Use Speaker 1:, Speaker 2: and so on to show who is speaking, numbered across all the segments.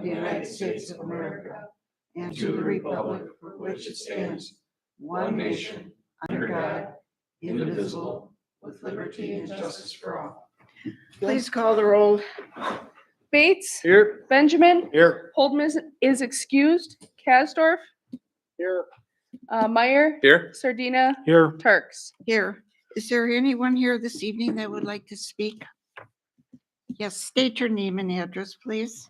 Speaker 1: the United States of America and to the republic for which it stands, one nation, under God, indivisible, with liberty and justice for all. Please call the roll.
Speaker 2: Bates,
Speaker 3: Here.
Speaker 2: Benjamin,
Speaker 3: Here.
Speaker 2: Holdman is excused, Kasdorf,
Speaker 3: Here.
Speaker 2: Meyer,
Speaker 3: Here.
Speaker 2: Sardina,
Speaker 3: Here.
Speaker 2: Turks.
Speaker 1: Here. Is there anyone here this evening that would like to speak? Yes, state your name and address, please.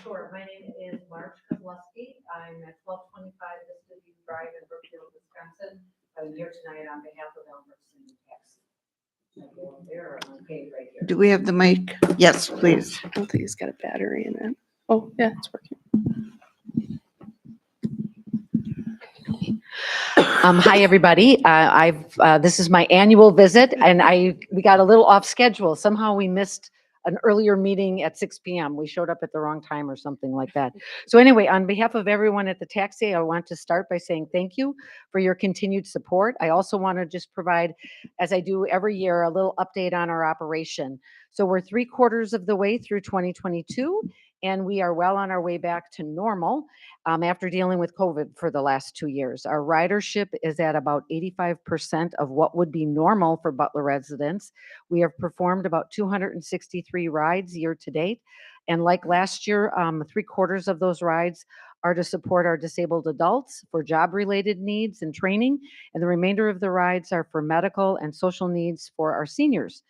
Speaker 4: Sure. My name is Marge Kozlowski. I'm at 1225 Vista View Drive in Brookfield, Wisconsin. I'm here tonight on behalf of Elmer Senior Taxi. There, okay, right here.
Speaker 1: Do we have the mic? Yes, please.
Speaker 2: I don't think he's got a battery in it. Oh, yeah, it's working.
Speaker 5: Hi, everybody. This is my annual visit, and we got a little off schedule. Somehow we missed an earlier meeting at 6 p.m. We showed up at the wrong time or something like that. So anyway, on behalf of everyone at the taxi, I want to start by saying thank you for your continued support. I also want to just provide, as I do every year, a little update on our operation. So we're 3/4 of the way through 2022, and we are well on our way back to normal after dealing with COVID for the last 2 years. Our ridership is at about 85% of what would be normal for Butler residents. We have performed about 263 rides year to date. And like last year, 3/4 of those rides are to support our disabled adults for job-related needs and training. And the remainder of the rides are for medical and social needs for our seniors.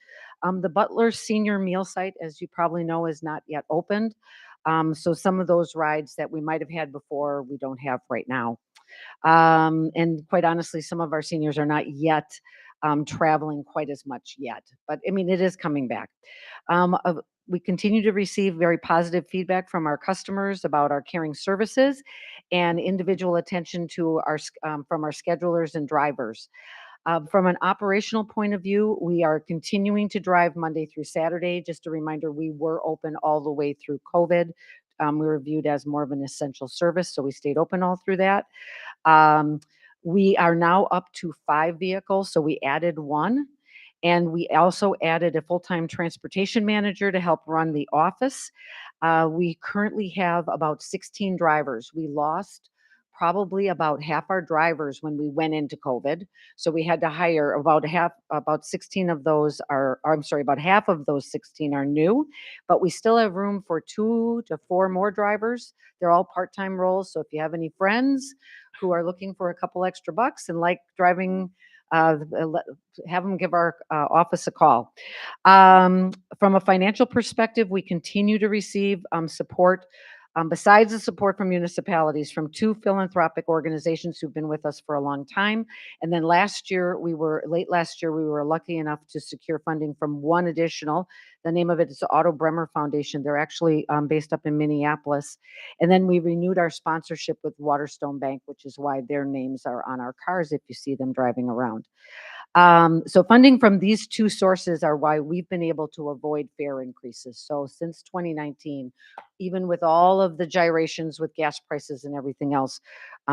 Speaker 5: The Butler Senior Meal Site, as you probably know, is not yet opened. So some of those rides that we might have had before, we don't have right now. And quite honestly, some of our seniors are not yet traveling quite as much yet. But I mean, it is coming back. We continue to receive very positive feedback from our customers about our caring services and individual attention to from our schedulers and drivers. From an operational point of view, we are continuing to drive Monday through Saturday. Just a reminder, we were open all the way through COVID. We were viewed as more of an essential service, so we stayed open all through that. We are now up to 5 vehicles, so we added 1. And we also added a full-time transportation manager to help run the office. We currently have about 16 drivers. We lost probably about half our drivers when we went into COVID. So we had to hire about half of those 16 are new, but we still have room for 2 to 4 more drivers. They're all part-time roles. So if you have any friends who are looking for a couple extra bucks and like driving, have them give our office a call. From a financial perspective, we continue to receive support. Besides the support from municipalities, from 2 philanthropic organizations who've been with us for a long time. And then late last year, we were lucky enough to secure funding from 1 additional. The name of it is the Otto Bremer Foundation. They're actually based up in Minneapolis. And then we renewed our sponsorship with Waterstone Bank, which is why their names are on our cars if you see them driving around. So funding from these 2 sources are why we've been able to avoid fare increases. So since 2019, even with all of the gyrations with gas prices and everything else,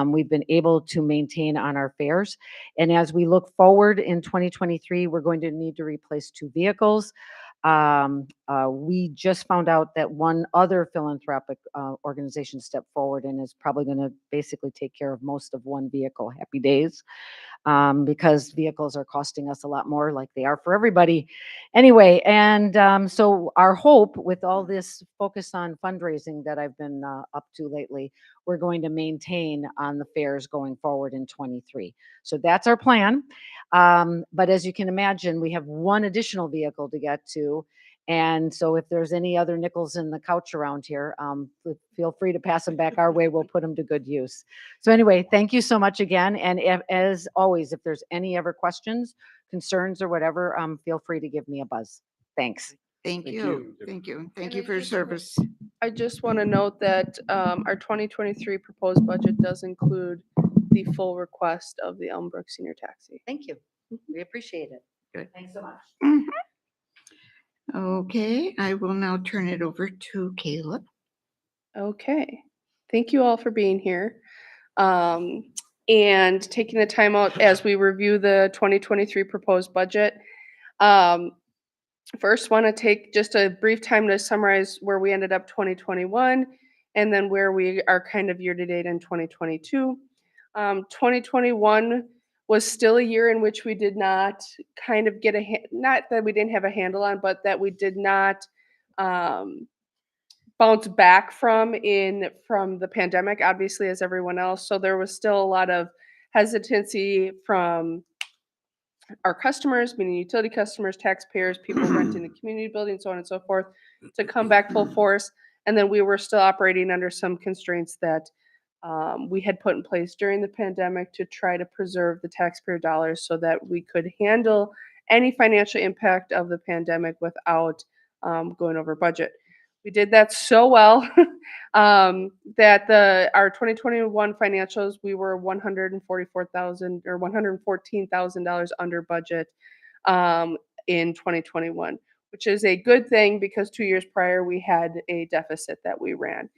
Speaker 5: we've been able to maintain on our fares. And as we look forward in 2023, we're going to need to replace 2 vehicles. We just found out that 1 other philanthropic organization stepped forward and is probably going to basically take care of most of 1 vehicle. Happy days. Because vehicles are costing us a lot more, like they are for everybody. Anyway, and so our hope with all this focus on fundraising that I've been up to lately, we're going to maintain on the fares going forward in 23. So that's our plan. But as you can imagine, we have 1 additional vehicle to get to. And so if there's any other nickels in the couch around here, feel free to pass them back our way. We'll put them to good use. So anyway, thank you so much again. And as always, if there's any ever questions, concerns or whatever, feel free to give me a buzz. Thanks.
Speaker 1: Thank you. Thank you. Thank you for your service.
Speaker 2: I just want to note that our 2023 proposed budget does include the full request of the Elmbrook Senior Taxi.
Speaker 5: Thank you. We appreciate it.
Speaker 1: Good.
Speaker 5: Thanks so much.
Speaker 1: Mhm. Okay, I will now turn it over to Caleb.
Speaker 2: Okay. Thank you all for being here and taking the time out as we review the 2023 proposed budget. First, want to take just a brief time to summarize where we ended up 2021 and then where we are kind of year to date in 2022. 2021 was still a year in which we did not kind of get not that we didn't have a handle on, but that we did not um, bounce back from the pandemic, obviously, as everyone else. So there was still a lot of hesitancy from our customers, meaning utility customers, taxpayers, people renting the community building, so on and so forth, to come back full force. And then we were still operating under some constraints that we had put in place during the pandemic to try to preserve the taxpayer dollars so that we could handle any financial impact of the pandemic without going over budget. We did that so well that our 2021 financials, we were 144,000 or $114,000 under budget in 2021, which is a good thing because 2 years prior we had a deficit that we ran.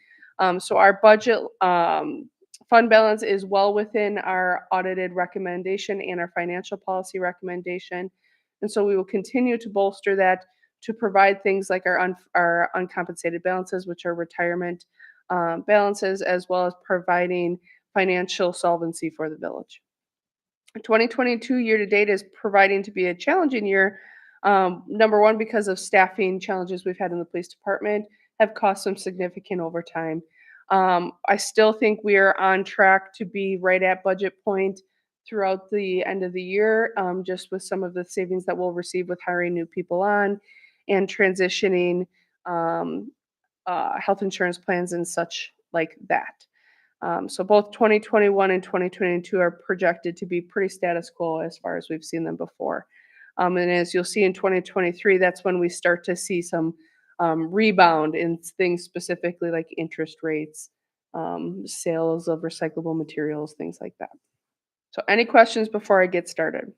Speaker 2: So our budget fund balance is well within our audited recommendation and our financial policy recommendation. And so we will continue to bolster that to provide things like our uncompensated balances, which are retirement balances, as well as providing financial solvency for the village. 2022 year to date is proving to be a challenging year. Number one, because of staffing challenges we've had in the police department have cost some significant overtime. I still think we are on track to be right at budget point throughout the end of the year, just with some of the savings that we'll receive with hiring new people on and transitioning health insurance plans and such like that. So both 2021 and 2022 are projected to be pretty status quo as far as we've seen them before. And as you'll see in 2023, that's when we start to see some rebound in things specifically like interest rates, sales of recyclable materials, things like that. So any questions before I get started?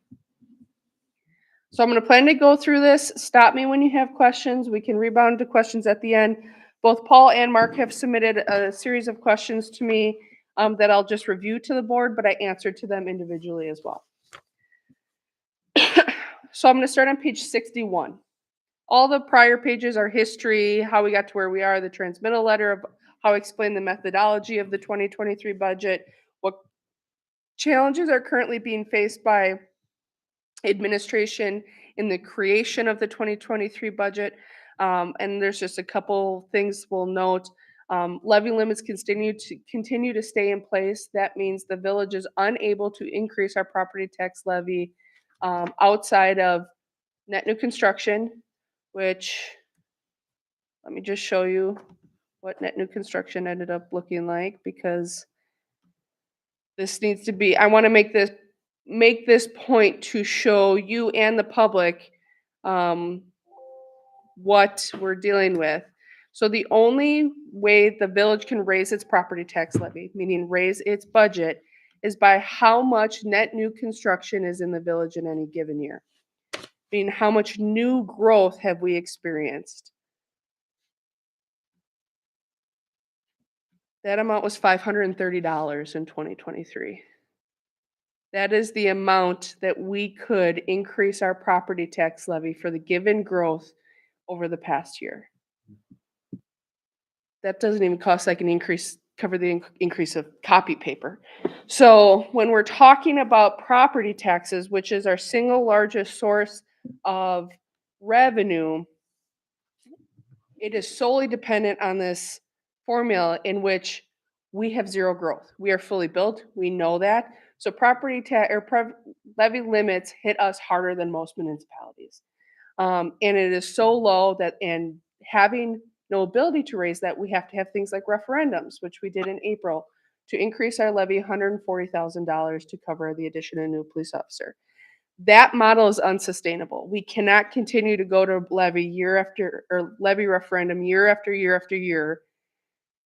Speaker 2: So I'm going to plan to go through this. Stop me when you have questions. We can rebound to questions at the end. Both Paul and Mark have submitted a series of questions to me that I'll just review to the board, but I answered to them individually as well. So I'm going to start on page 61. All the prior pages are history, how we got to where we are, the transmittal letter of how I explain the methodology of the 2023 budget, what challenges are currently being faced by administration in the creation of the 2023 budget. And there's just a couple things we'll note. Levy limits continue to stay in place. That means the village is unable to increase our property tax levy outside of net new construction, which let me just show you what net new construction ended up looking like, because this needs to be, I want to make this point to show you and the public what we're dealing with. So the only way the village can raise its property tax levy, meaning raise its budget, is by how much net new construction is in the village in any given year. Meaning how much new growth have we experienced? That amount was $530 in 2023. That is the amount that we could increase our property tax levy for the given growth over the past year. That doesn't even cost like cover the increase of copy paper. So when we're talking about property taxes, which is our single largest source of revenue, it is solely dependent on this formula in which we have zero growth. We are fully built. We know that. So property tax or levy limits hit us harder than most municipalities. And it is so low that, and having no ability to raise that, we have to have things like referendums, which we did in April, to increase our levy $140,000 to cover the addition of a new police officer. That model is unsustainable. We cannot continue to go to levy referendum year after year after year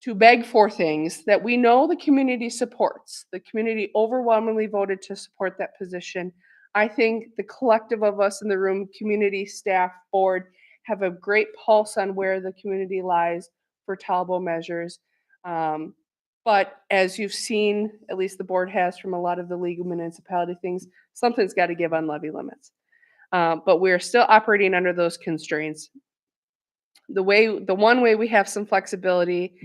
Speaker 2: to beg for things that we know the community supports. The community overwhelmingly voted to support that position. I think the collective of us in the room, community, staff, board, have a great pulse on where the community lies for Talbot measures. But as you've seen, at least the board has from a lot of the legal municipality things, something's got to give on levy limits. But we're still operating under those constraints. The one way we have some flexibility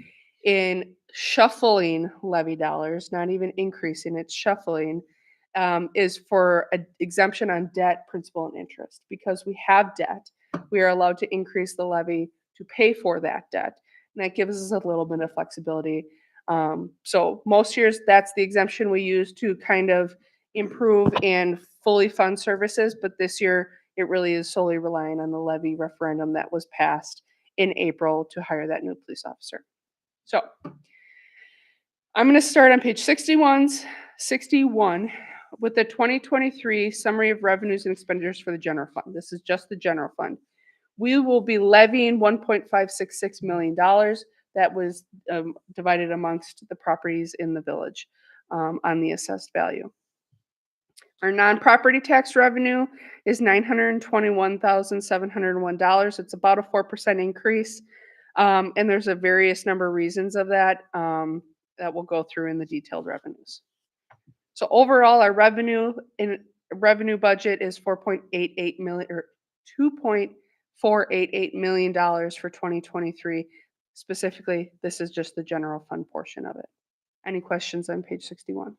Speaker 2: in shuffling levy dollars, not even increasing, it's shuffling, is for an exemption on debt, principal, and interest. Because we have debt, we are allowed to increase the levy to pay for that debt. And that gives us a little bit of flexibility. So most years, that's the exemption we use to kind of improve and fully fund services. But this year, it really is solely relying on the levy referendum that was passed in April to hire that new police officer. So I'm going to start on page 61 with the 2023 summary of revenues and expenditures for the general fund. This is just the general fund. We will be levying $1.566 million. That was divided amongst the properties in the village on the assessed value. Our non-property tax revenue is $921,701. It's about a 4% increase. And there's a various number of reasons of that that we'll go through in the detailed revenues. So overall, our revenue budget is $4.88 million or $2.488 million for 2023. Specifically, this is just the general fund portion of it. Any questions on page 61?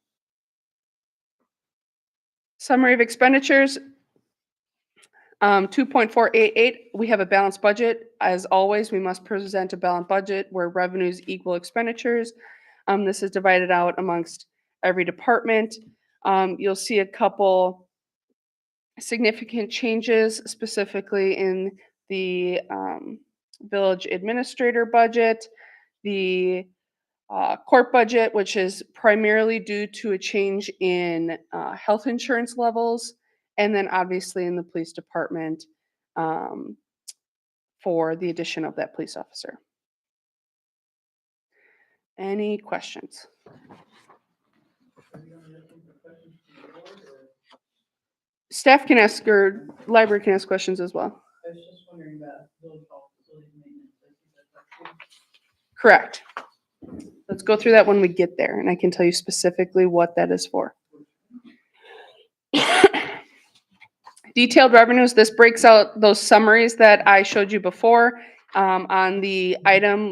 Speaker 2: Summary of expenditures. 2.488, we have a balanced budget. As always, we must present a balanced budget where revenues equal expenditures. This is divided out amongst every department. You'll see a couple significant changes, specifically in the village administrator budget, the court budget, which is primarily due to a change in health insurance levels, and then obviously in the police department for the addition of that police officer. Any questions? Staff can ask, or library can ask questions as well.
Speaker 1: I was just wondering about village hall facility maintenance.
Speaker 2: Correct. Let's go through that when we get there, and I can tell you specifically what that is for. Detailed revenues, this breaks out those summaries that I showed you before on the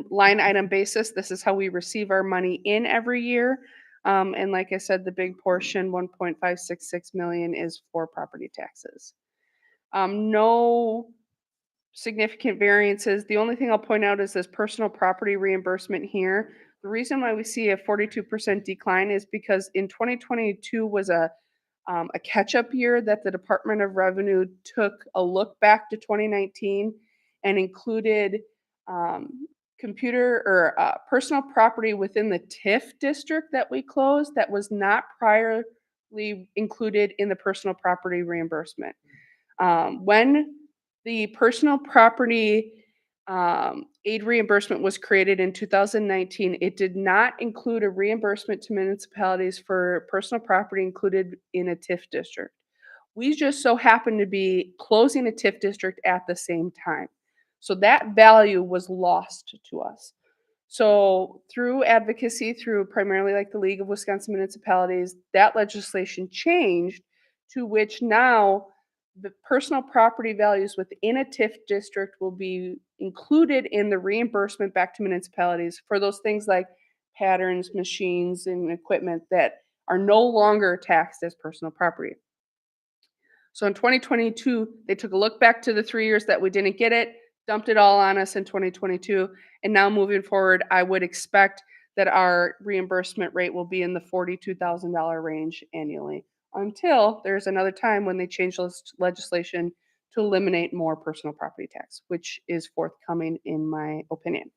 Speaker 2: line item basis. This is how we receive our money in every year. And like I said, the big portion, 1.566 million, is for property taxes. No significant variances. The only thing I'll point out is this personal property reimbursement here. The reason why we see a 42% decline is because in 2022 was a catch-up year that the Department of Revenue took a look back to 2019 and included personal property within the TIF district that we closed that was not priorly included in the personal property reimbursement. When the personal property aid reimbursement was created in 2019, it did not include a reimbursement to municipalities for personal property included in a TIF district. We just so happened to be closing a TIF district at the same time. So that value was lost to us. So through advocacy, through primarily like the League of Wisconsin Municipalities, that legislation changed to which now the personal property values within a TIF district will be included in the reimbursement back to municipalities for those things like patterns, machines, and equipment that are no longer taxed as personal property. So in 2022, they took a look back to the 3 years that we didn't get it, dumped it all on us in 2022. And now moving forward, I would expect that our reimbursement rate will be in the $42,000 range annually until there's another time when they change legislation to eliminate more personal property tax, which is forthcoming in my opinion.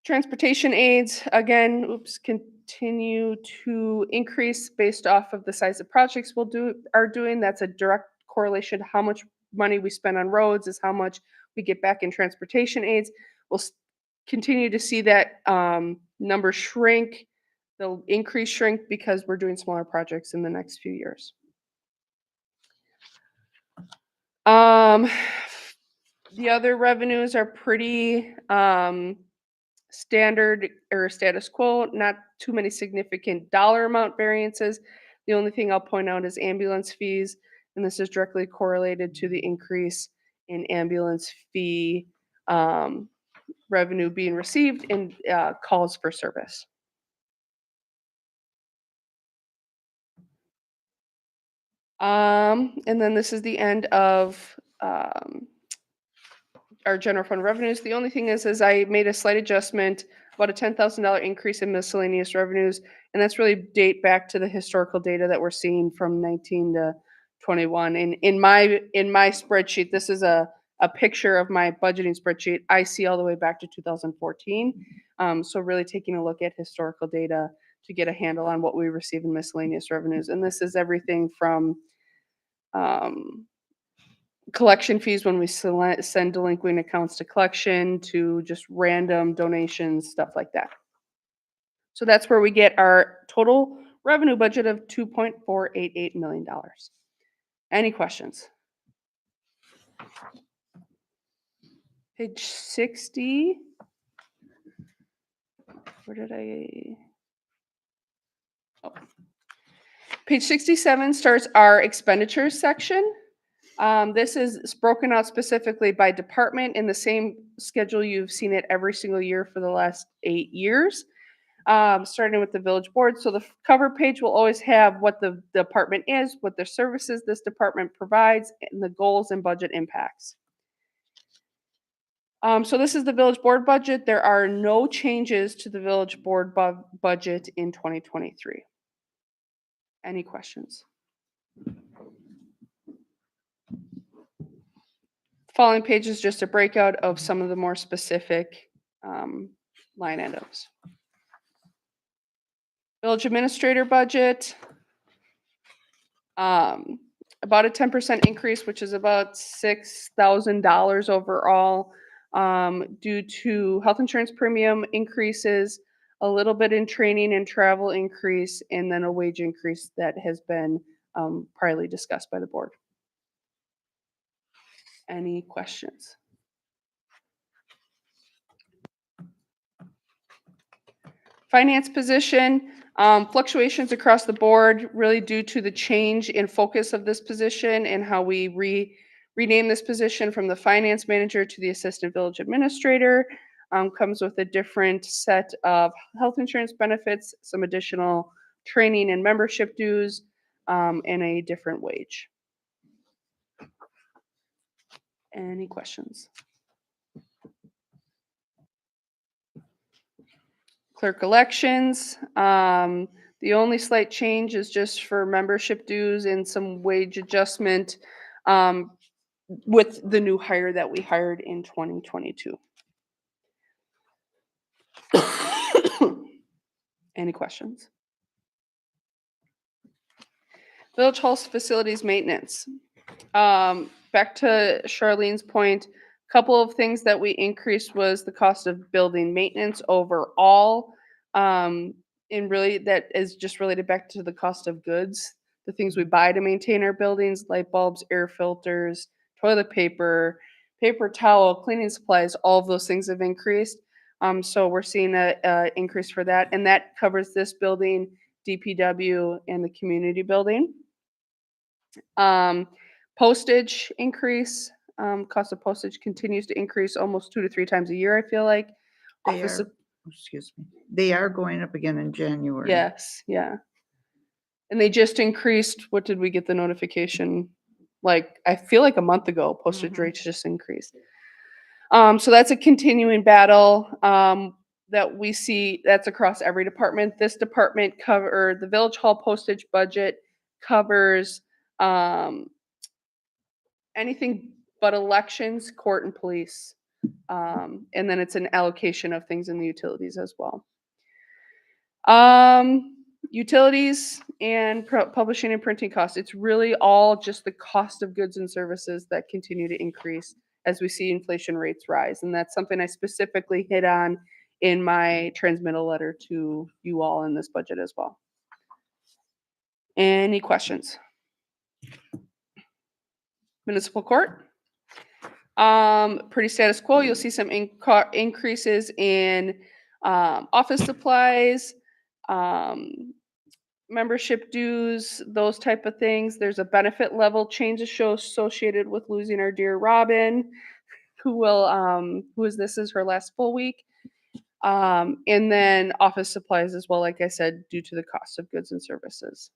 Speaker 2: Transportation aids, again, continue to increase based off of the size of projects are doing. That's a direct correlation to how much money we spend on roads is how much we get back in transportation aids. We'll continue to see that number shrink. They'll shrink because we're doing smaller projects in the next few years. The other revenues are pretty standard or status quo, not too many significant dollar amount variances. The only thing I'll point out is ambulance fees, and this is directly correlated to the increase in ambulance fee revenue being received and calls for service. And then this is the end of our general fund revenues. The only thing is I made a slight adjustment, about a $10,000 increase in miscellaneous revenues, and that's really date back to the historical data that we're seeing from 19 to 21. And in my spreadsheet, this is a picture of my budgeting spreadsheet. I see all the way back to 2014. So really taking a look at historical data to get a handle on what we receive in miscellaneous revenues. And this is everything from collection fees when we send delinquent accounts to collection to just random donations, stuff like that. So that's where we get our total revenue budget of $2.488 million. Any questions? Page 60. Where did I? Oh. Page 67 starts our expenditures section. This is broken out specifically by department in the same schedule you've seen it every single year for the last 8 years, starting with the village board. So the cover page will always have what the department is, what their services this department provides, and the goals and budget impacts. So this is the village board budget. There are no changes to the village board budget in 2023. Any questions? Following page is just a breakout of some of the more specific line items. Village administrator budget, about a 10% increase, which is about $6,000 overall, due to health insurance premium increases, a little bit in training and travel increase, and then a wage increase that has been priorly discussed by the board. Any questions? Finance position, fluctuations across the board, really due to the change in focus of this position and how we rename this position from the finance manager to the assistant village administrator. Comes with a different set of health insurance benefits, some additional training and membership dues, and a different wage. Any questions? Clerk elections, the only slight change is just for membership dues and some wage adjustment with the new hire that we hired in 2022. Any questions? Village Hall's facilities maintenance. Back to Charlene's point, a couple of things that we increased was the cost of building maintenance overall. And really that is just related back to the cost of goods, the things we buy to maintain our buildings, light bulbs, air filters, toilet paper, paper towel, cleaning supplies, all of those things have increased. So we're seeing a increase for that. And that covers this building, DPW, and the community building. Postage increase, cost of postage continues to increase almost 2 to 3 times a year, I feel like.
Speaker 1: They are, excuse me, they are going up again in January.
Speaker 2: Yes, yeah. And they just increased, what did we get the notification? Like, I feel like a month ago, postage rates just increased. So that's a continuing battle that we see, that's across every department. This department the Village Hall postage budget covers anything but elections, court, and police. And then it's an allocation of things in the utilities as well. Utilities and publishing and printing costs. It's really all just the cost of goods and services that continue to increase as we see inflation rates rise. And that's something I specifically hit on in my transmittal letter to you all in this budget as well. Any questions? Municipal court. Pretty status quo. You'll see some increases in office supplies, membership dues, those type of things. There's a benefit level change associated with losing our dear Robin. who is this is her last full week. And then office supplies as well, like I said, due to the cost of goods and services.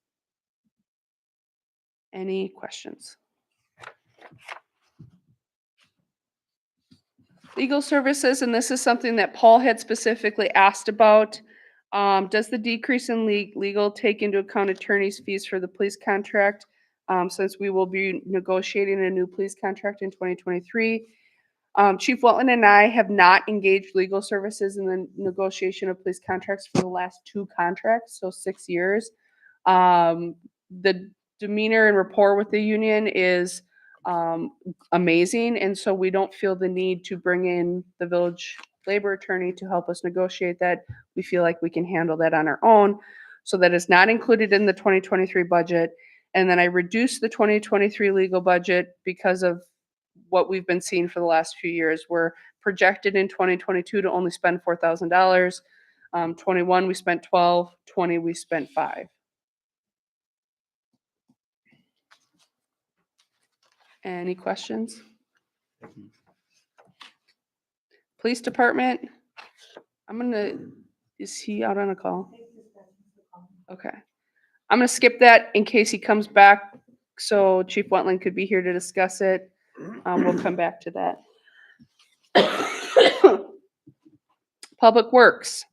Speaker 2: Any questions? Legal services, and this is something that Paul had specifically asked about. Does the decrease in legal take into account attorney's fees for the police contract? Since we will be negotiating a new police contract in 2023. Chief Wetland and I have not engaged legal services in the negotiation of police contracts for the last 2 contracts, so 6 years. The demeanor and rapport with the union is amazing, and so we don't feel the need to bring in the village labor attorney to help us negotiate that. We feel like we can handle that on our own, so that is not included in the 2023 budget. And then I reduced the 2023 legal budget because of what we've been seeing for the last few years. We're projected in 2022 to only spend $4,000. 21 we spent 12, 20 we spent 5. Any questions? Police department, is he out on a call? Okay. I'm gonna skip that in case he comes back, so Chief Wetland could be here to discuss it. We'll come back to that. Public Works.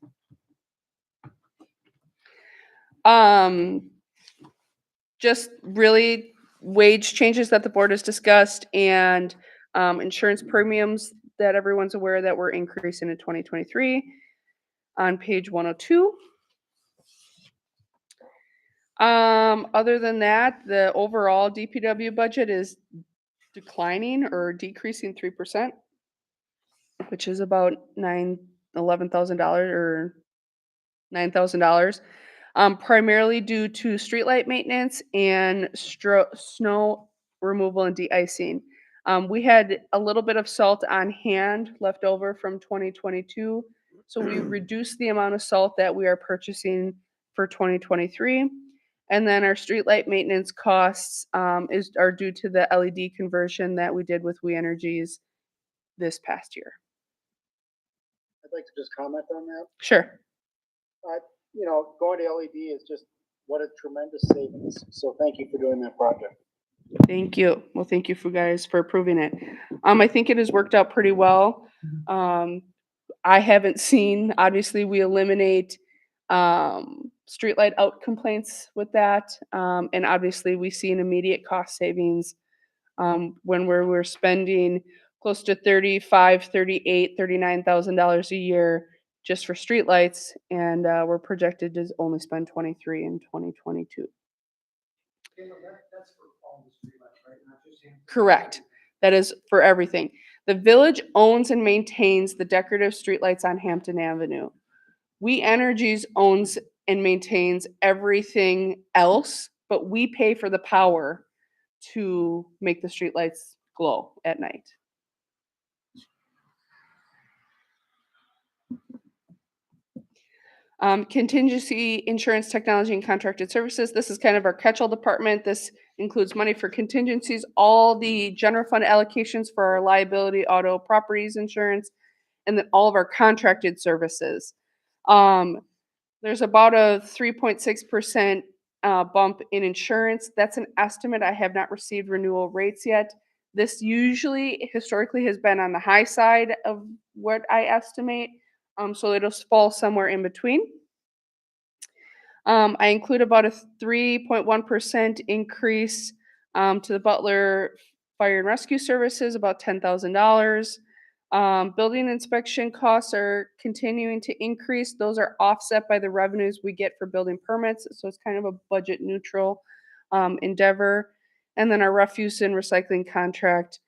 Speaker 2: Just really wage changes that the board has discussed and insurance premiums that everyone's aware that we're increasing in 2023 on page 102. Other than that, the overall DPW budget is declining or decreasing 3%, which is about $11,000 or $9,000. Primarily due to streetlight maintenance and snow removal and de-icing. We had a little bit of salt on hand left over from 2022, so we reduced the amount of salt that we are purchasing for 2023. And then our streetlight maintenance costs are due to the LED conversion that we did with We Energies this past year.
Speaker 3: I'd like to just comment on that.
Speaker 2: Sure.
Speaker 3: Going to LED is just what a tremendous savings. So thank you for doing that project.
Speaker 2: Thank you. Well, thank you for guys for approving it. I think it has worked out pretty well. I haven't seen, obviously we eliminate streetlight out complaints with that. And obviously we see an immediate cost savings when we're spending close to $35,000, $38,000, $39,000 a year just for streetlights, and we're projected to only spend 23 in 2022.
Speaker 6: That's for all the streetlights, right? Not just Hampton.
Speaker 2: Correct. That is for everything. The village owns and maintains the decorative streetlights on Hampton Avenue. We Energies owns and maintains everything else, but we pay for the power to make the streetlights glow at night. Contingency insurance technology and contracted services. This is kind of our catch-all department. This includes money for contingencies, all the general fund allocations for our liability, auto, properties insurance, and then all of our contracted services. There's about a 3.6% bump in insurance. That's an estimate. I have not received renewal rates yet. This usually historically has been on the high side of what I estimate. So it'll fall somewhere in between. I include about a 3.1% increase to the Butler Fire and Rescue Services, about $10,000. Building inspection costs are continuing to increase. Those are offset by the revenues we get for building permits. So it's kind of a budget neutral endeavor. And then our refuse and recycling contract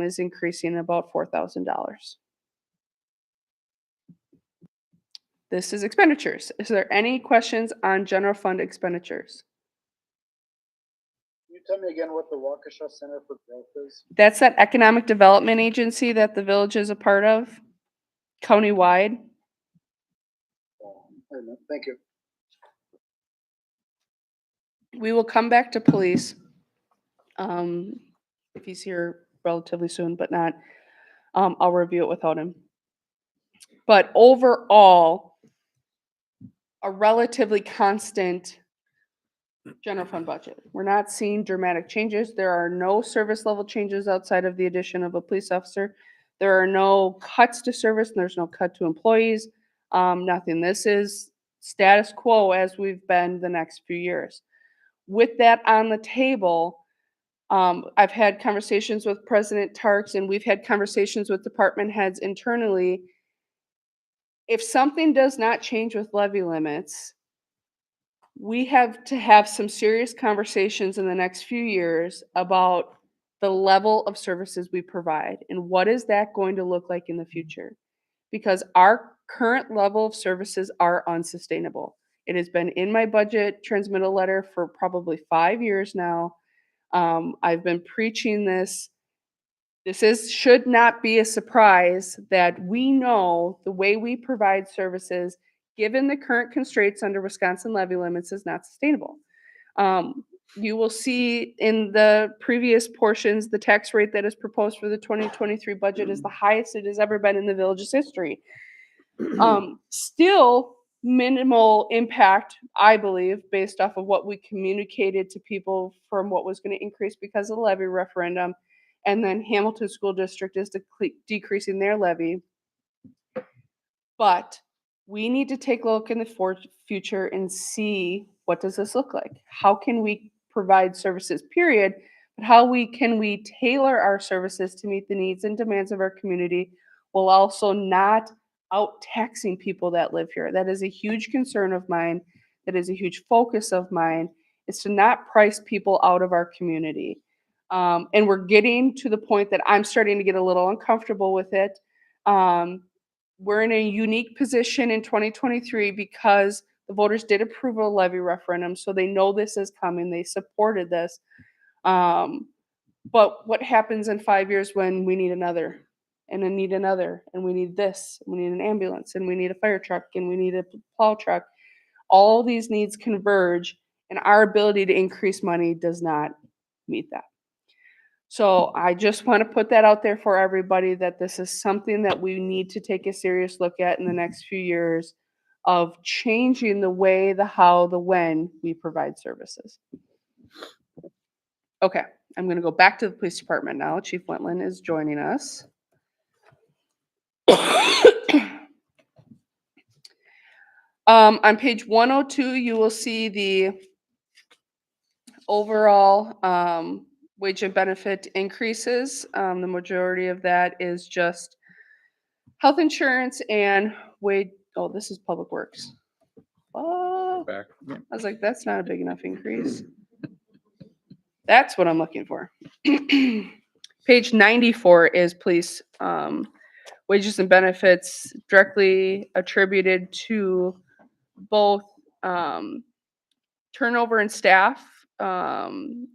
Speaker 2: is increasing about $4,000. This is expenditures. Is there any questions on general fund expenditures?
Speaker 3: Can you tell me again what the Waukesha Center for Growth is?
Speaker 2: That's that economic development agency that the village is a part of, countywide.
Speaker 3: Thank you.
Speaker 2: We will come back to police if he's here relatively soon, but not. I'll review it without him. But overall, a relatively constant general fund budget. We're not seeing dramatic changes. There are no service level changes outside of the addition of a police officer. There are no cuts to service, and there's no cut to employees. Nothing. This is status quo as we've been the next few years. With that on the table, I've had conversations with President Tarks, and we've had conversations with department heads internally. If something does not change with levy limits, we have to have some serious conversations in the next few years about the level of services we provide and what is that going to look like in the future. Because our current level of services are unsustainable. It has been in my budget transmittal letter for probably 5 years now. I've been preaching this. Should not be a surprise that we know the way we provide services, given the current constraints under Wisconsin levy limits, is not sustainable. You will see in the previous portions, the tax rate that is proposed for the 2023 budget is the highest it has ever been in the village's history. Still minimal impact, I believe, based off of what we communicated to people from what was going to increase because of the levy referendum. And then Hamilton School District is decreasing their levy. But we need to take a look in the future and see, what does this look like? How can we provide services, period? But how can we tailor our services to meet the needs and demands of our community while also not out taxing people that live here? That is a huge concern of mine. That is a huge focus of mine, is to not price people out of our community. And we're getting to the point that I'm starting to get a little uncomfortable with it. We're in a unique position in 2023 because the voters did approve a levy referendum, so they know this is coming. They supported this. But what happens in 5 years when we need another, and then need another, and we need this, and we need an ambulance, and we need a fire truck, and we need a plow truck? All these needs converge, and our ability to increase money does not meet that. So I just want to put that out there for everybody, that this is something that we need to take a serious look at in the next few years, of changing the way, the how, the when we provide services. Okay, I'm going to go back to the police department now. Chief Wentland is joining us. On page 102, you will see the overall wage and benefit increases. The majority of that is just health insurance and wage. Oh, this is public works. Oh,
Speaker 7: Back.
Speaker 2: I was like, that's not a big enough increase. That's what I'm looking for. Page 94 is police wages and benefits directly attributed to both turnover in staff and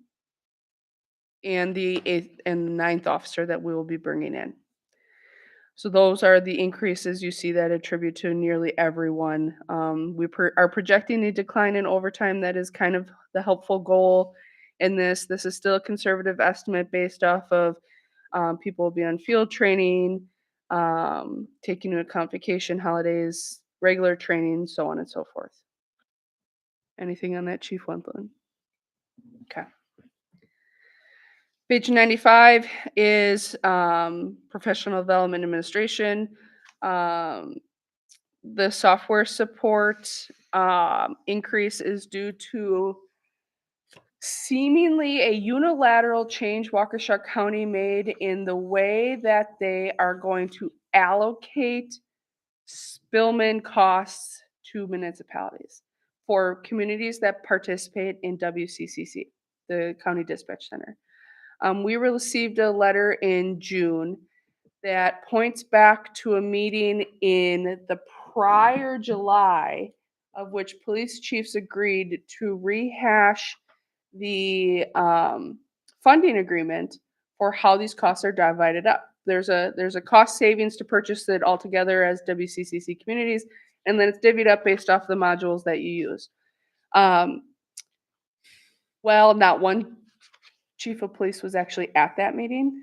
Speaker 2: the 8th and 9th officer that we will be bringing in. So those are the increases you see that attribute to nearly everyone. We are projecting a decline in overtime. That is kind of the helpful goal in this. This is still a conservative estimate based off of people will be on field training, taking into account vacation, holidays, regular training, so on and so forth. Anything on that, Chief Wentland? Okay. Page 95 is professional development administration. The software support increase is due to seemingly a unilateral change Waukesha County made in the way that they are going to allocate Spillman costs to municipalities for communities that participate in WCCC, the County Dispatch Center. We received a letter in June that points back to a meeting in the prior July, of which police chiefs agreed to rehash the funding agreement for how these costs are divided up. There's a cost savings to purchase it all together as WCCC communities, and then it's divvied up based off the modules that you use. Well, not one chief of police was actually at that meeting,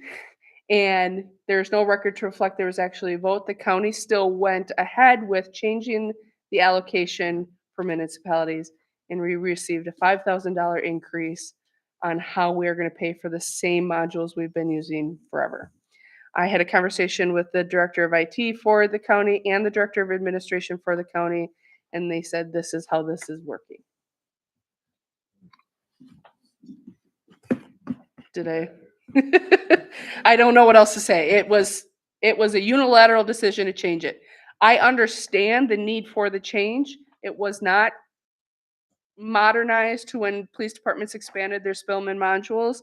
Speaker 2: And there's no record to reflect there was actually a vote. The county still went ahead with changing the allocation for municipalities, and we received a $5,000 increase on how we're going to pay for the same modules we've been using forever. I had a conversation with the director of IT for the county and the director of administration for the county, and they said this is how this is working. Did I? I don't know what else to say. It was a unilateral decision to change it. I understand the need for the change. It was not modernized to when police departments expanded their Spillman modules.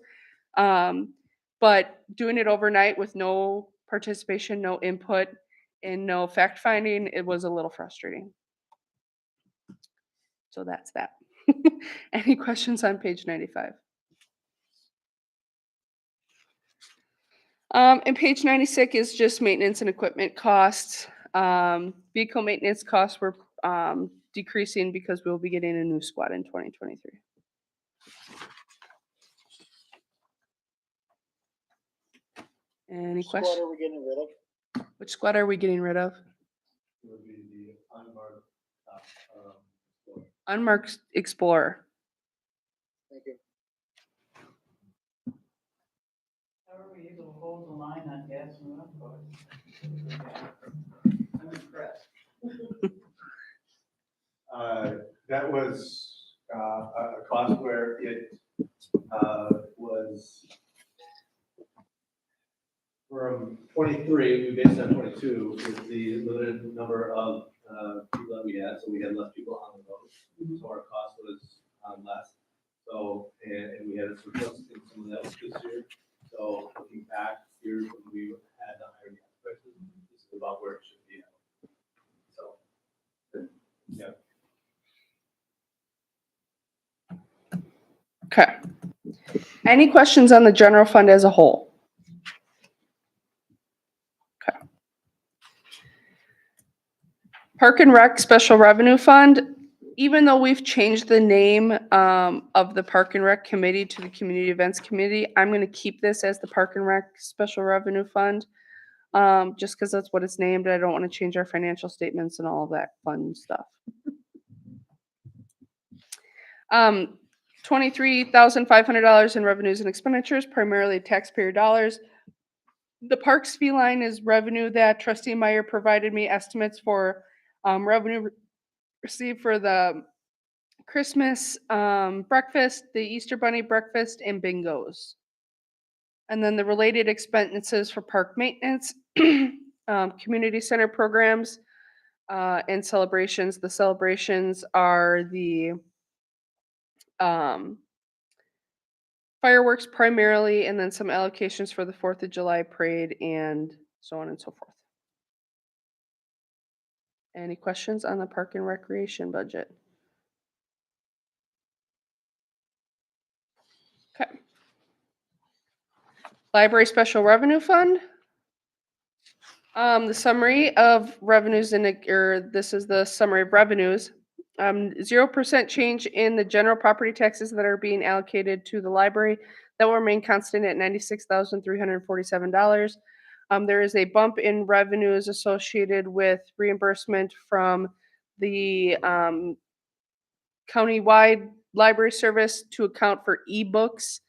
Speaker 2: But doing it overnight with no participation, no input, and no fact finding, it was a little frustrating. So that's that. Any questions on page 95? And page 96 is just maintenance and equipment costs. Vehicle maintenance costs were decreasing because we'll be getting a new squad in 2023. Any
Speaker 3: Squad
Speaker 2: questions?
Speaker 3: are we getting rid of?
Speaker 2: Which squad are we getting rid of?
Speaker 7: Would be the unmarked,
Speaker 2: Unmarked Explorer.
Speaker 3: Thank you.
Speaker 8: How are we able to hold the line on gas and oil costs? I'm impressed.
Speaker 7: That was a cost where it was from 23, we based on 22 with the limited number of people that we had, so we had less people on the road, so our cost was less. So, and we had a surplus in some of that this year. So looking back, years when we had the higher gas prices, this is about where it should be. So, yeah.
Speaker 2: Okay. Any questions on the general fund as a whole? Okay. Park and Rec Special Revenue Fund, even though we've changed the name of the Park and Rec Committee to the Community Events Committee, I'm going to keep this as the Park and Rec Special Revenue Fund, just because that's what it's named. I don't want to change our financial statements and all of that fun stuff. $23,500 in revenues and expenditures, primarily taxpayer dollars. The parks fee line is revenue that Trustee Meyer provided me estimates for revenue received for the Christmas breakfast, the Easter Bunny breakfast, and bingos. And then the related expenses for park maintenance, community center programs, and celebrations. The celebrations are the fireworks primarily, and then some allocations for the 4th of July parade and so on and so forth. Any questions on the park and recreation budget? Okay. Library Special Revenue Fund. The summary of revenues this is the summary of revenues. 0% change in the general property taxes that are being allocated to the library. That will remain constant at $96,347. There is a bump in revenues associated with reimbursement from the countywide library service to account for ebooks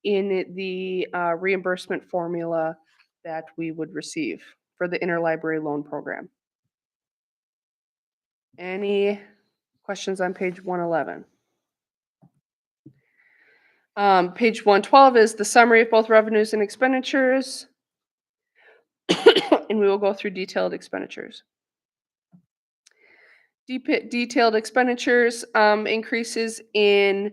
Speaker 2: in the reimbursement formula that we would receive for the interlibrary loan program. Any questions on page 111? Page 112 is the summary of both revenues and expenditures. And we will go through detailed expenditures. Detailed expenditures, increases in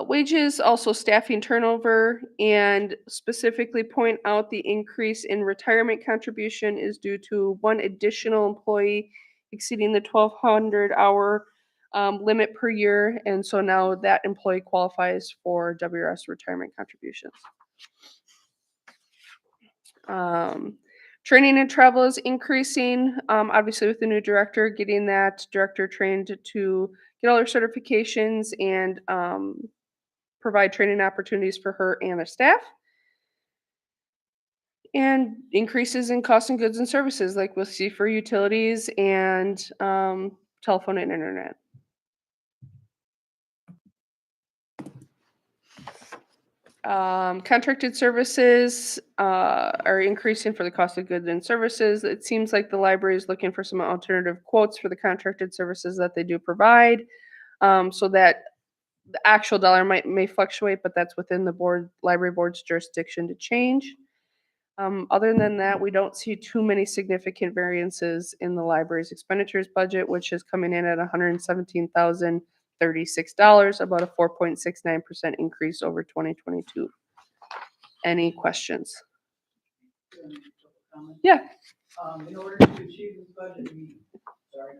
Speaker 2: wages, also staffing turnover, and specifically point out the increase in retirement contribution is due to one additional employee exceeding the 1,200 hour limit per year. And so now that employee qualifies for WRS retirement contributions. Training and travel is increasing, obviously with the new director, getting that director trained to get all her certifications and provide training opportunities for her and the staff. And increases in cost and goods and services like we'll see for utilities and telephone and internet. Contracted services are increasing for the cost of goods and services. It seems like the library is looking for some alternative quotes for the contracted services that they do provide, so that the actual dollar may fluctuate, but that's within the library board's jurisdiction to change. Other than that, we don't see too many significant variances in the library's expenditures budget, which is coming in at $117,036, about a 4.69% increase over 2022. Any questions?
Speaker 8: Comment.
Speaker 2: Yeah.
Speaker 8: In order to achieve this budget, sorry.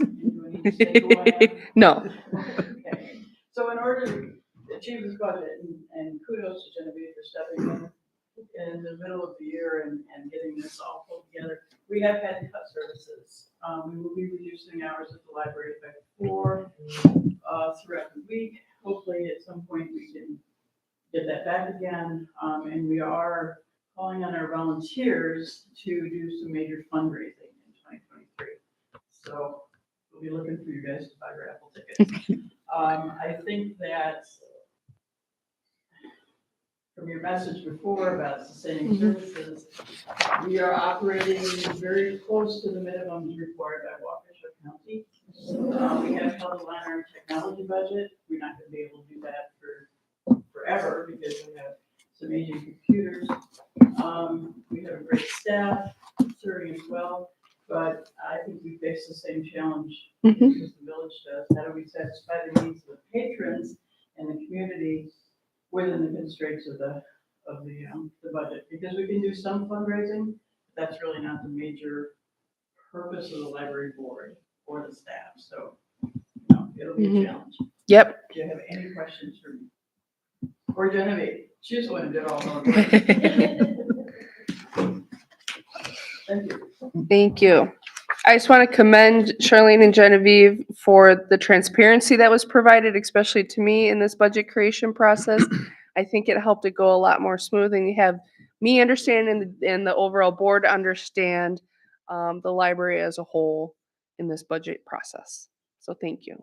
Speaker 8: Do I need to say who I am?
Speaker 2: No.
Speaker 8: Okay. So in order to achieve this budget, and kudos to Genevieve for stepping in the middle of the year and getting this all pulled together, we have had to cut services. We will be reducing hours at the library by 4 throughout the week. Hopefully, at some point, we can get that back again. And we are calling on our volunteers to do some major fundraising in 2023. So we'll be looking for you guys to buy raffle tickets. I think that from your message before about sustaining services, we are operating very close to the minimums required by Waukesha County. We have held the line on our technology budget. We're not going to be able to do that for forever because we have some aging computers. We have a great staff serving as well, but I think we face the same challenge as the village does. How do we satisfy the needs of the patrons and the community within the constraints of the budget? Because we can do some fundraising, but that's really not the major purpose of the library board or the staff. So, it'll be a challenge.
Speaker 2: Yep.
Speaker 8: Do you have any questions for me? Or Genevieve? She's the one who did all the work. Thank you.
Speaker 2: Thank you. I just want to commend Charlene and Genevieve for the transparency that was provided, especially to me in this budget creation process. I think it helped it go a lot more smooth, and you have me understand and the overall board understand the library as a whole in this budget process. So thank you.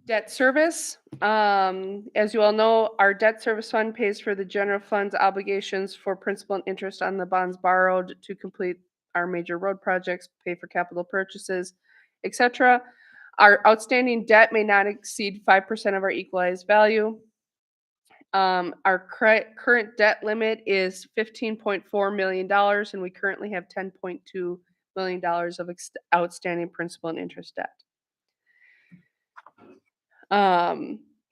Speaker 2: Debt service. As you all know, our debt service fund pays for the general fund's obligations for principal and interest on the bonds borrowed to complete our major road projects, pay for capital purchases, etc. Our outstanding debt may not exceed 5% of our equalized value. Our current debt limit is $15.4 million, and we currently have $10.2 million of outstanding principal and interest debt.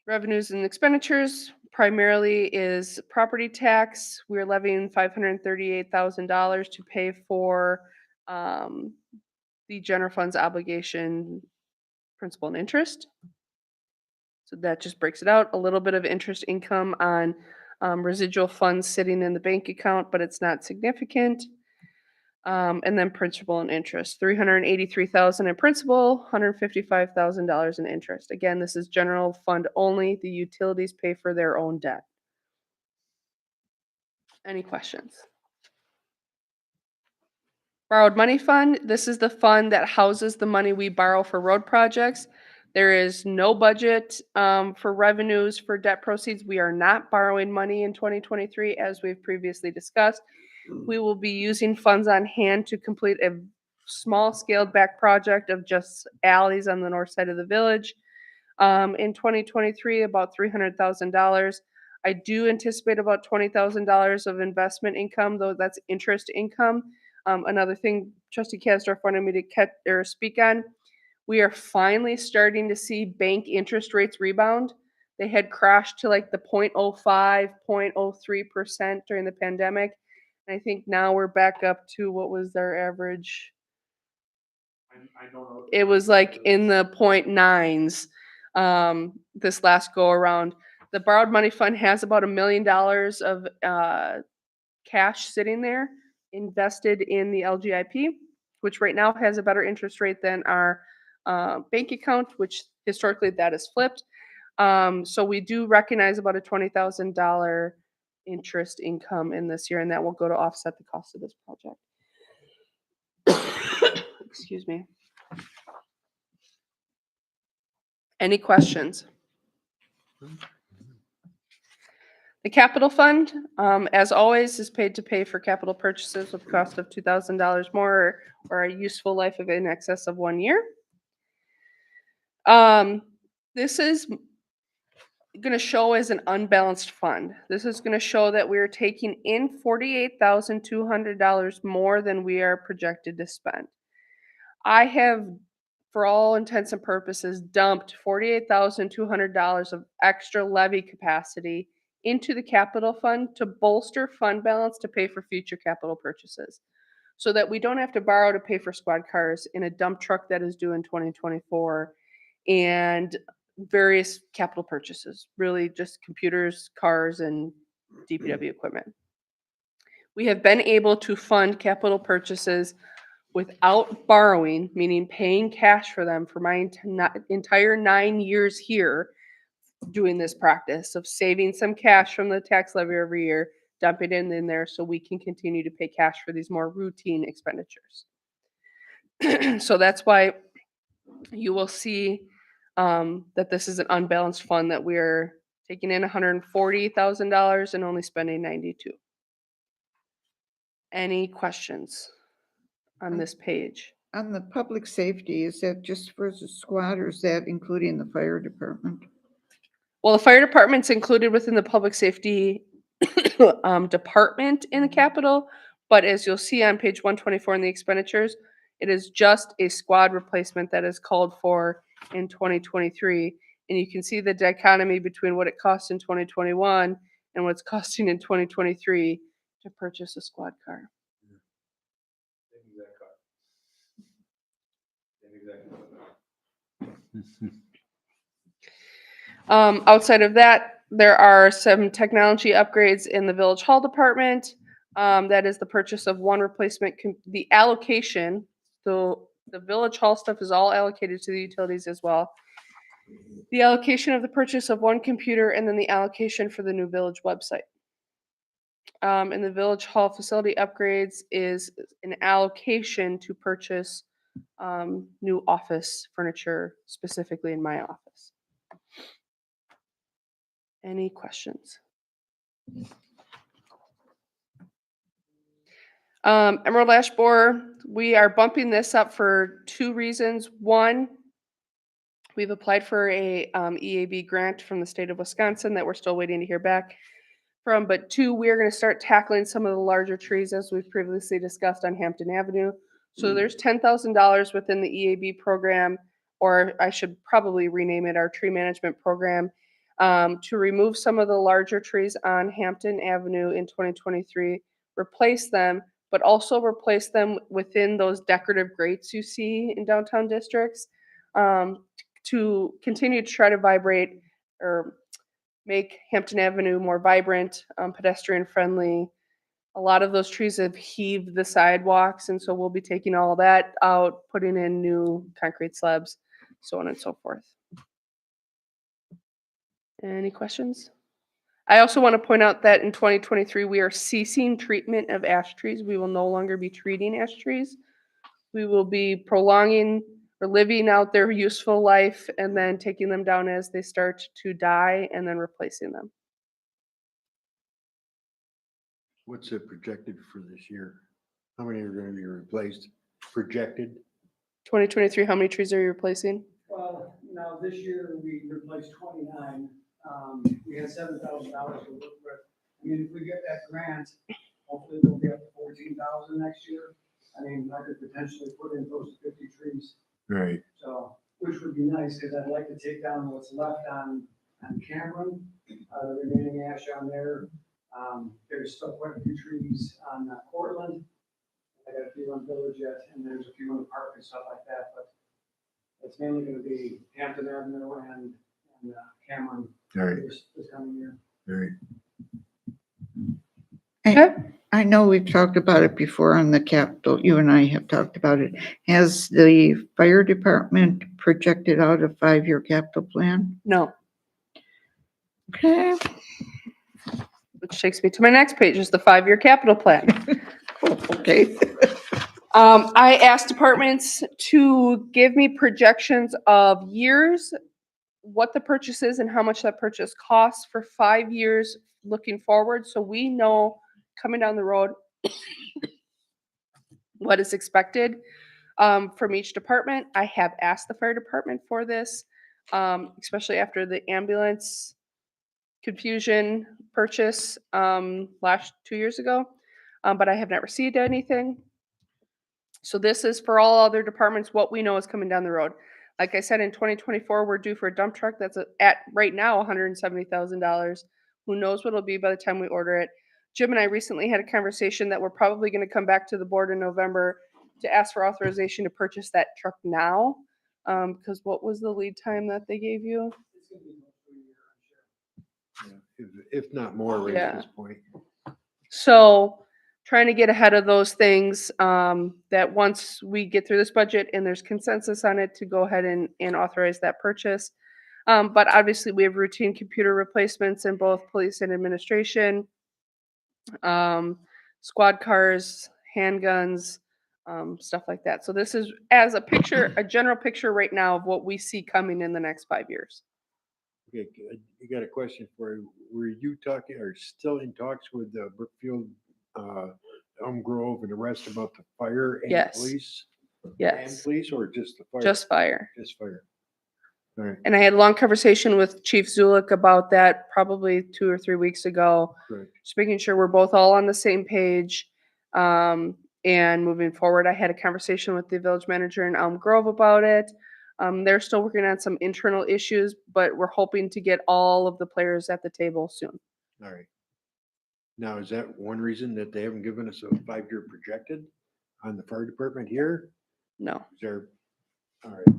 Speaker 2: Revenues and expenditures primarily is property tax. We're levying $538,000 to pay for the general fund's obligation, principal and interest. So that just breaks it out. A little bit of interest income on residual funds sitting in the bank account, but it's not significant. And then principal and interest, $383,000 in principal, $155,000 in interest. Again, this is general fund only. The utilities pay for their own debt. Any questions? Borrowed money fund. This is the fund that houses the money we borrow for road projects. There is no budget for revenues for debt proceeds. We are not borrowing money in 2023, as we've previously discussed. We will be using funds on hand to complete a small scaled back project of just alleys on the north side of the village. In 2023, about $300,000. I do anticipate about $20,000 of investment income, though that's interest income. Another thing Trustee Kasdorf wanted me to speak on, we are finally starting to see bank interest rates rebound. They had crashed to like the 0.05, 0.03% during the pandemic. I think now we're back up to what was their average?
Speaker 7: I don't know.
Speaker 2: It was like in the 0.9s this last go around. The borrowed money fund has about $1 million of cash sitting there invested in the LGIP, which right now has a better interest rate than our bank account, which historically that is flipped. So we do recognize about a $20,000 interest income in this year, and that will go to offset the cost of this project. Excuse me. Any questions? The capital fund, as always, is paid to pay for capital purchases with a cost of $2,000 more or a useful life of in excess of 1 year. This is going to show as an unbalanced fund. This is going to show that we're taking in $48,200 more than we are projected to spend. I have, for all intents and purposes, dumped $48,200 of extra levy capacity into the capital fund to bolster fund balance to pay for future capital purchases, so that we don't have to borrow to pay for squad cars in a dump truck that is due in 2024 and various capital purchases, really just computers, cars, and DPW equipment. We have been able to fund capital purchases without borrowing, meaning paying cash for them for my entire 9 years here doing this practice of saving some cash from the tax levy every year, dumping it in there so we can continue to pay cash for these more routine expenditures. So that's why you will see that this is an unbalanced fund, that we're taking in $140,000 and only spending $92,000. Any questions on this page?
Speaker 1: On the public safety, is that just for the squad or is that including the fire department?
Speaker 2: Well, the fire department's included within the public safety department in the capital, but as you'll see on page 124 in the expenditures, it is just a squad replacement that is called for in 2023. And you can see the dichotomy between what it costs in 2021 and what's costing in 2023 to purchase a squad car. Outside of that, there are some technology upgrades in the Village Hall department. That is the purchase of one replacement, the allocation. So the Village Hall stuff is all allocated to the utilities as well. The allocation of the purchase of one computer and then the allocation for the new village website. And the Village Hall facility upgrades is an allocation to purchase new office furniture, specifically in my office. Any questions? Emerald Ash Borer, we are bumping this up for two reasons. One, we've applied for a EAB grant from the state of Wisconsin that we're still waiting to hear back from. But two, we're going to start tackling some of the larger trees as we've previously discussed on Hampton Avenue. So there's $10,000 within the EAB program, or I should probably rename it our tree management program, to remove some of the larger trees on Hampton Avenue in 2023, replace them, but also replace them within those decorative grates you see in downtown districts, to continue to try to vibrate or make Hampton Avenue more vibrant, pedestrian friendly. A lot of those trees have heaved the sidewalks, and so we'll be taking all that out, putting in new concrete slabs, so on and so forth. Any questions? I also want to point out that in 2023, we are ceasing treatment of ash trees. We will no longer be treating ash trees. We will be prolonging or living out their useful life and then taking them down as they start to die and then replacing them.
Speaker 9: What's it projected for this year? How many are going to be replaced? Projected?
Speaker 2: 2023, how many trees are you replacing?
Speaker 6: Well, now this year we replaced 29. We had $7,000 to work with. I mean, if we get that grant, hopefully we'll be up to 14,000 next year. I mean, I could potentially put in close to 50 trees.
Speaker 9: Right.
Speaker 6: So, which would be nice, because I'd like to take down what's left on Cameron, the remaining ash on there. There's still quite a few trees on Cortland. I got a few on Village yet, and there's a few on the park and stuff like that, but it's mainly gonna be Hampton Avenue and Cameron
Speaker 9: Right.
Speaker 6: this coming year.
Speaker 9: Right.
Speaker 1: I know we've talked about it before on the Capitol. You and I have talked about it. Has the fire department projected out a 5-year capital plan?
Speaker 2: No.
Speaker 1: Okay.
Speaker 2: which takes me to my next page, is the 5-year capital plan.
Speaker 1: Okay.
Speaker 2: I asked departments to give me projections of years, what the purchase is and how much that purchase costs for 5 years looking forward. So we know coming down the road what is expected from each department. I have asked the fire department for this, especially after the ambulance confusion purchase last 2 years ago, but I have not received anything. So this is for all other departments, what we know is coming down the road. Like I said, in 2024, we're due for a dump truck that's at right now $170,000. Who knows what it'll be by the time we order it. Jim and I recently had a conversation that we're probably going to come back to the board in November to ask for authorization to purchase that truck now. Because what was the lead time that they gave you?
Speaker 6: It's gonna be about 2 years, I'm sure.
Speaker 9: If not more right
Speaker 2: Yeah.
Speaker 9: at this point.
Speaker 2: So trying to get ahead of those things, that once we get through this budget and there's consensus on it, to go ahead and authorize that purchase. But obviously we have routine computer replacements in both police and administration, squad cars, handguns, stuff like that. So this is as a picture, a general picture right now of what we see coming in the next 5 years.
Speaker 9: Okay, good. You got a question for you. Were you talking or still in talks with Brookfield, Elm Grove and the rest about the fire and
Speaker 2: Yes.
Speaker 9: police? And
Speaker 2: Yes,
Speaker 9: police or just the fire?
Speaker 2: just fire.
Speaker 9: Just fire. All right,
Speaker 2: And I had a long conversation with Chief Zulik about that probably 2 or 3 weeks ago.
Speaker 9: good.
Speaker 2: Just making sure we're both all on the same page. And moving forward, I had a conversation with the village manager in Elm Grove about it. They're still working on some internal issues, but we're hoping to get all of the players at the table soon.
Speaker 9: All right. Now, is that one reason that they haven't given us a 5-year projected on the fire department here?
Speaker 2: No.
Speaker 9: Is there, all right,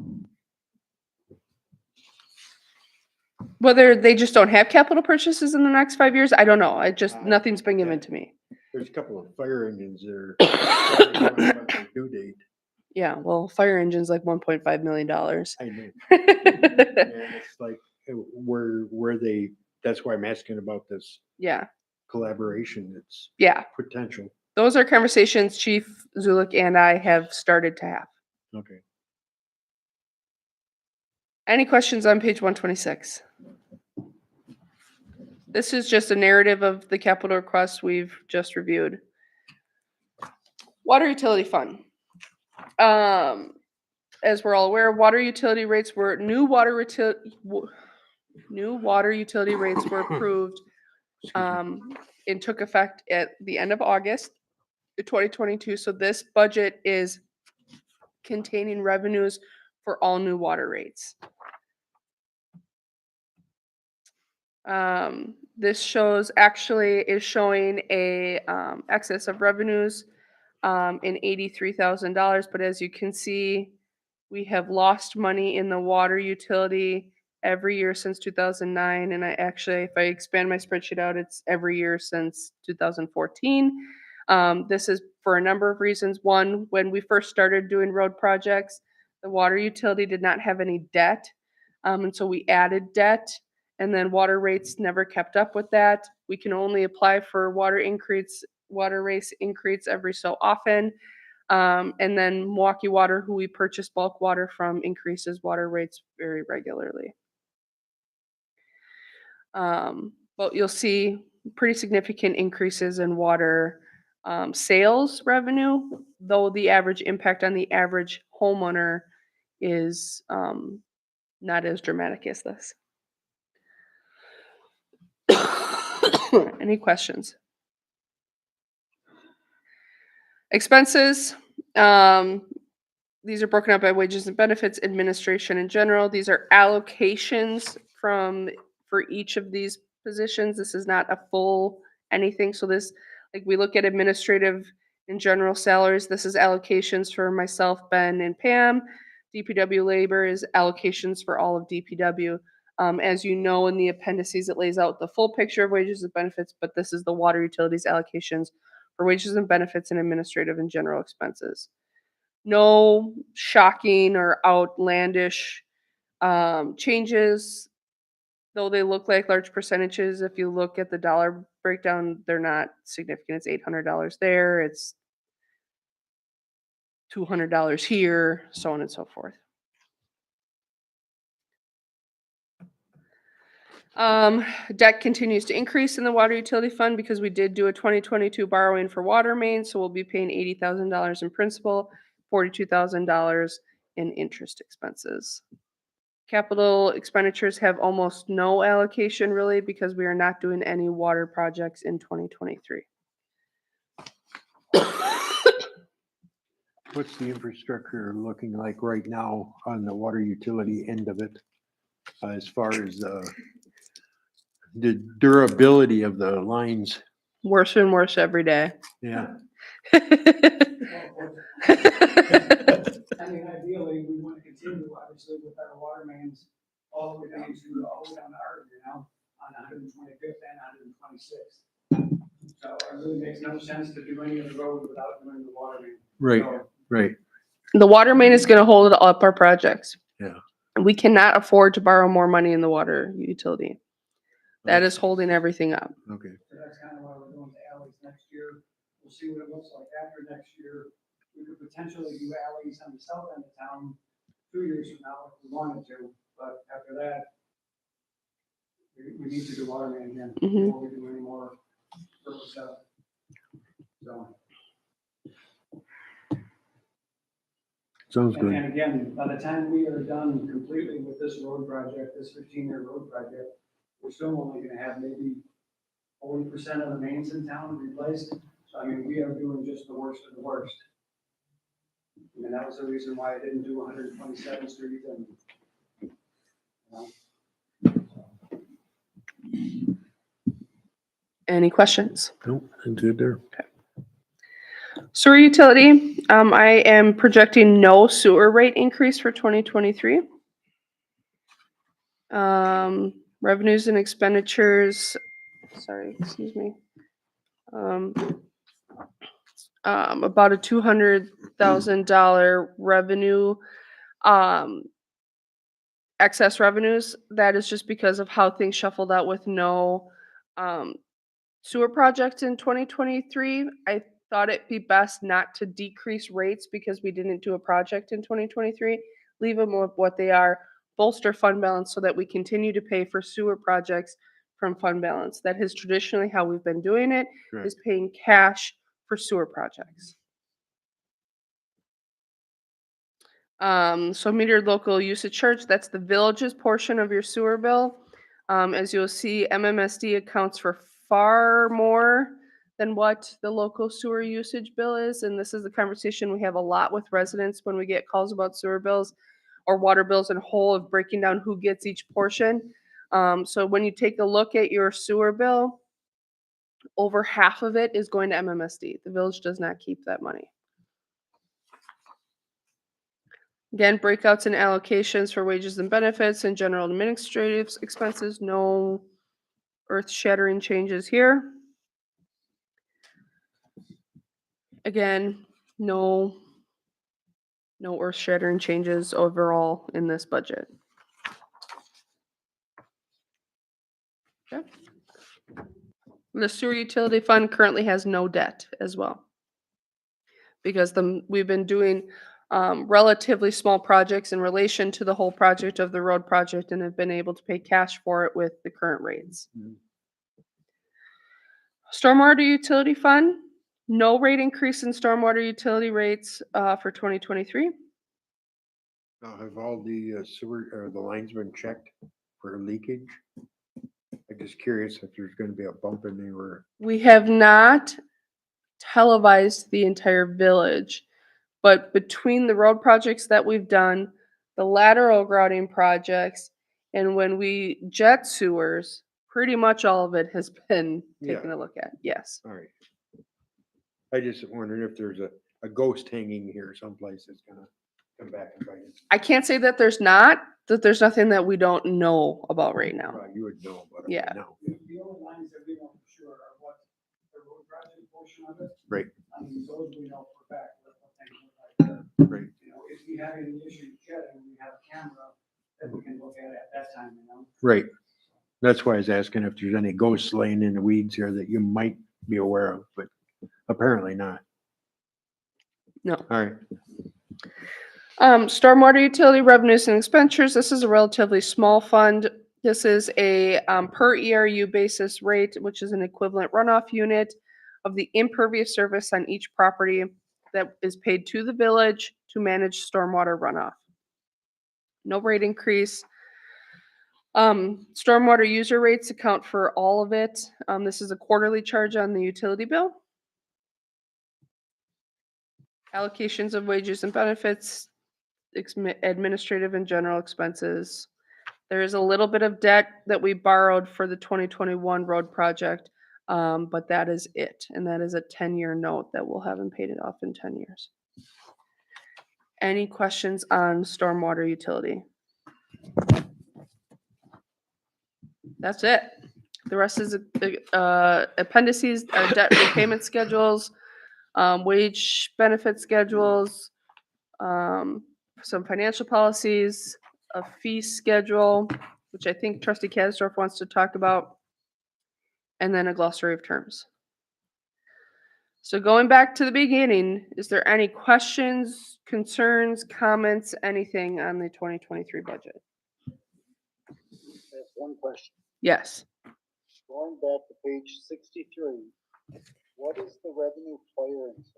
Speaker 2: Whether they just don't have capital purchases in the next 5 years, I don't know. Nothing's been given
Speaker 9: yeah.
Speaker 2: to me.
Speaker 9: there's a couple of fire engines that are due date.
Speaker 2: Yeah, well, fire engine's like $1.5 million.
Speaker 9: I know. And it's like, where they, that's why I'm asking about this
Speaker 2: Yeah,
Speaker 9: collaboration that's
Speaker 2: yeah.
Speaker 9: potential.
Speaker 2: Those are conversations Chief Zulik and I have started to have.
Speaker 9: Okay.
Speaker 2: Any questions on page 126? This is just a narrative of the capital requests we've just reviewed. Water utility fund. As we're all aware, water utility rates were new water utility rates were approved and took effect at the end of August 2022. So this budget is containing revenues for all new water rates. This is showing a excess of revenues in $83,000, but as you can see, we have lost money in the water utility every year since 2009, and if I expand my spreadsheet out, it's every year since 2014. This is for a number of reasons. One, when we first started doing road projects, the water utility did not have any debt, and so we added debt. And then water rates never kept up with that. We can only apply for water rates increase every so often. And then Milwaukee Water, who we purchase bulk water from, increases water rates very regularly. But you'll see pretty significant increases in water sales revenue, though the average impact on the average homeowner is not as dramatic as this. Any questions? Expenses. These are broken up by wages and benefits, administration in general. These are allocations for each of these positions. This is not a full anything. So this, like we look at administrative and general salaries, this is allocations for myself, Ben, and Pam. DPW labor is allocations for all of DPW. As you know, in the appendices, it lays out the full picture of wages and benefits, but this is the water utilities allocations for wages and benefits and administrative and general expenses. No shocking or outlandish changes, though they look like large percentages if you look at the dollar breakdown, they're not significant. It's $800 there, it's $200 here, so on and so forth. Debt continues to increase in the water utility fund because we did do a 2022 borrowing for water main, so we'll be paying $80,000 in principal, $42,000 in interest expenses. Capital expenditures have almost no allocation really because we are not doing any water projects in 2023.
Speaker 9: What's the infrastructure looking like right now on the water utility end of it? As far as the durability of the lines?
Speaker 2: Worse and worse every day.
Speaker 9: Yeah.
Speaker 6: I mean, ideally, we want to continue, obviously, with our water mains all the way down to Arden, on 125th and 126th. So it really makes no sense to do any of the road without doing the water main.
Speaker 9: Right,
Speaker 6: So,
Speaker 9: right.
Speaker 2: The water main is going to hold up our projects.
Speaker 9: Yeah.
Speaker 2: And we cannot afford to borrow more money in the water utility. That is holding everything up.
Speaker 9: Okay.
Speaker 6: So that's kind of why we're going to alleys next year. We'll see what it looks like after next year. We could potentially do alleys on the south end of town 2 years from now if we wanted to, but after that, we need to do water main again
Speaker 2: Mhm.
Speaker 6: before we do any more road stuff. So,
Speaker 9: Sounds
Speaker 6: and
Speaker 9: good.
Speaker 6: again, by the time we are done completely with this road project, this 15-year road project, we're still only gonna have maybe 40% of the mains in town replaced. So I mean, we are doing just the worst of the worst. I mean, that was the reason why I didn't do 127th Street and, you know.
Speaker 2: Any questions?
Speaker 9: Nope, that's good there.
Speaker 2: Sewer utility, I am projecting no sewer rate increase for 2023. Revenues and expenditures, sorry, excuse me. About a $200,000 revenue, excess revenues. That is just because of how things shuffled out with no, sewer projects in 2023. I thought it'd be best not to decrease rates because we didn't do a project in 2023. Leave them with what they are, bolster fund balance so that we continue to pay for sewer projects from fund balance. That is traditionally how we've been doing it,
Speaker 9: Correct.
Speaker 2: is paying cash for sewer projects. So metered local usage charge, that's the village's portion of your sewer bill. As you'll see, MMSD accounts for far more than what the local sewer usage bill is. And this is the conversation we have a lot with residents when we get calls about sewer bills or water bills in whole, of breaking down who gets each portion. So when you take a look at your sewer bill, over half of it is going to MMSD. The village does not keep that money. Again, breakouts and allocations for wages and benefits and general administrative expenses, no earth-shattering changes here. Again, no earth-shattering changes overall in this budget. Okay. The sewer utility fund currently has no debt as well, because we've been doing relatively small projects in relation to the whole project of the road project and have been able to pay cash for it with the current rates.
Speaker 9: Mhm.
Speaker 2: Stormwater utility fund, no rate increase in stormwater utility rates for 2023.
Speaker 9: Now, have all the sewer, or the lines been checked for leakage? I'm just curious if there's gonna be a bump in there.
Speaker 2: We have not televised the entire village, but between the road projects that we've done, the lateral grouting projects, and when we jet sewers, pretty much all of it has been taken
Speaker 9: Yeah.
Speaker 2: a look at. Yes.
Speaker 9: All right. I just wondering if there's a ghost hanging here someplace that's gonna come back and bite us.
Speaker 2: I can't say that there's nothing that we don't know about right now.
Speaker 9: Well, you would know about it
Speaker 2: Yeah.
Speaker 9: right now.
Speaker 6: The only lines that we know for sure are what the road project portion of it.
Speaker 9: Right.
Speaker 6: I mean, those we know for a fact, what things look like.
Speaker 9: Right.
Speaker 6: You know, if we have any issues jetting, we have a camera that we can look at that time, you know?
Speaker 9: Right. That's why I was asking if there's any ghosts laying in the weeds here that you might be aware of, but apparently not.
Speaker 2: No.
Speaker 9: All right.
Speaker 2: Stormwater utility revenues and expenditures. This is a relatively small fund. This is a per ERU basis rate, which is an equivalent runoff unit of the impervious surface on each property that is paid to the village to manage stormwater runoff. No rate increase. Stormwater user rates account for all of it. This is a quarterly charge on the utility bill. Allocations of wages and benefits, administrative and general expenses. There is a little bit of debt that we borrowed for the 2021 road project, but that is it. And that is a 10-year note that we'll have him paid it off in 10 years. Any questions on stormwater utility? That's it. The rest is appendices, debt repayment schedules, wage benefit schedules, some financial policies, a fee schedule, which I think Trustee Kasdorf wants to talk about, and then a glossary of terms. So going back to the beginning, is there any questions, concerns, comments, anything on the 2023 budget?
Speaker 3: That's one question.
Speaker 2: Yes.
Speaker 3: Going back to page 63, what is the revenue fire insurance?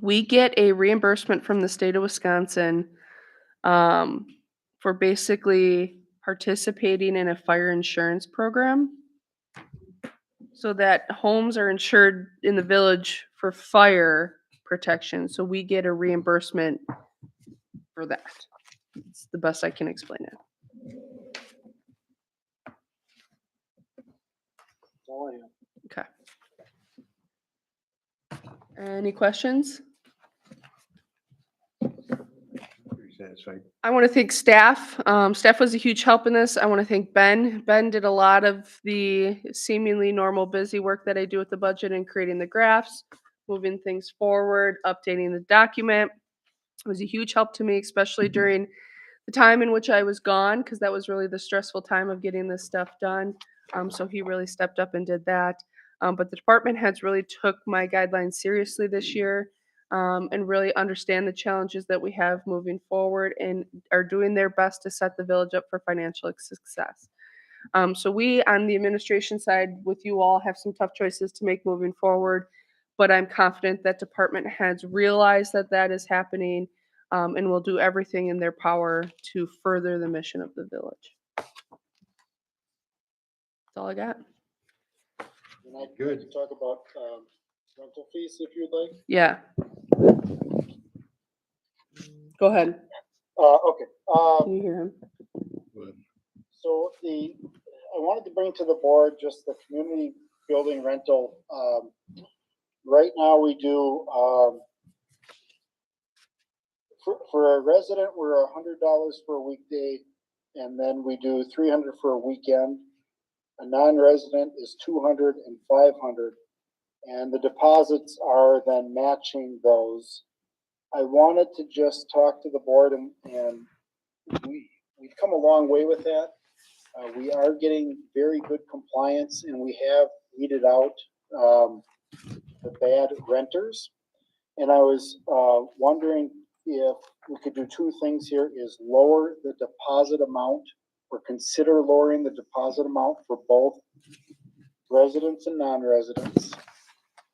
Speaker 2: We get a reimbursement from the state of Wisconsin for basically participating in a fire insurance program so that homes are insured in the village for fire protection. So we get a reimbursement for that. It's the best I can explain it.
Speaker 3: That's all I have.
Speaker 2: Okay. Any questions?
Speaker 9: Pretty satisfied.
Speaker 2: I want to thank staff. Staff was a huge help in this. I want to thank Ben. Ben did a lot of the seemingly normal busy work that I do with the budget and creating the graphs, moving things forward, updating the document. It was a huge help to me, especially during the time in which I was gone, because that was really the stressful time of getting this stuff done. So he really stepped up and did that. But the department heads really took my guidelines seriously this year. And really understand the challenges that we have moving forward and are doing their best to set the village up for financial success. So we, on the administration side, with you all, have some tough choices to make moving forward, but I'm confident that department heads realize that that is happening and will do everything in their power to further the mission of the village. That's all I got.
Speaker 3: And I'd like to talk about rental fees if you'd like.
Speaker 2: Yeah. Go ahead.
Speaker 3: Okay.
Speaker 2: Can you hear him?
Speaker 3: So I wanted to bring to the board just the community building rental. Right now we do, for a resident, we're $100 for a weekday, and then we do $300 for a weekend. A non-resident is $200 and $500, and the deposits are then matching those. I wanted to just talk to the board, and we've come a long way with that. We are getting very good compliance, and we have weeded out the bad renters. And I was wondering if we could do two things here: is lower the deposit amount, or consider lowering the deposit amount for both residents and non-residents,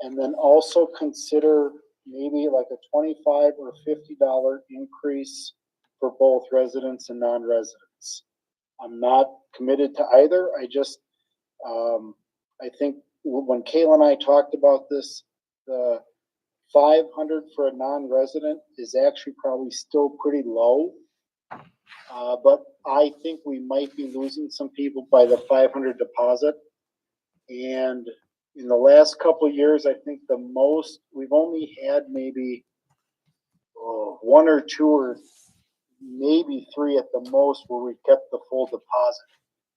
Speaker 3: and then also consider maybe like a $25 or $50 increase for both residents and non-residents. I'm not committed to either. I just, I think when Kayla and I talked about this, the 500 for a non-resident is actually probably still pretty low. But I think we might be losing some people by the 500 deposit. And in the last couple of years, I think the most, we've only had maybe one or two or maybe three at the most where we kept the full deposit.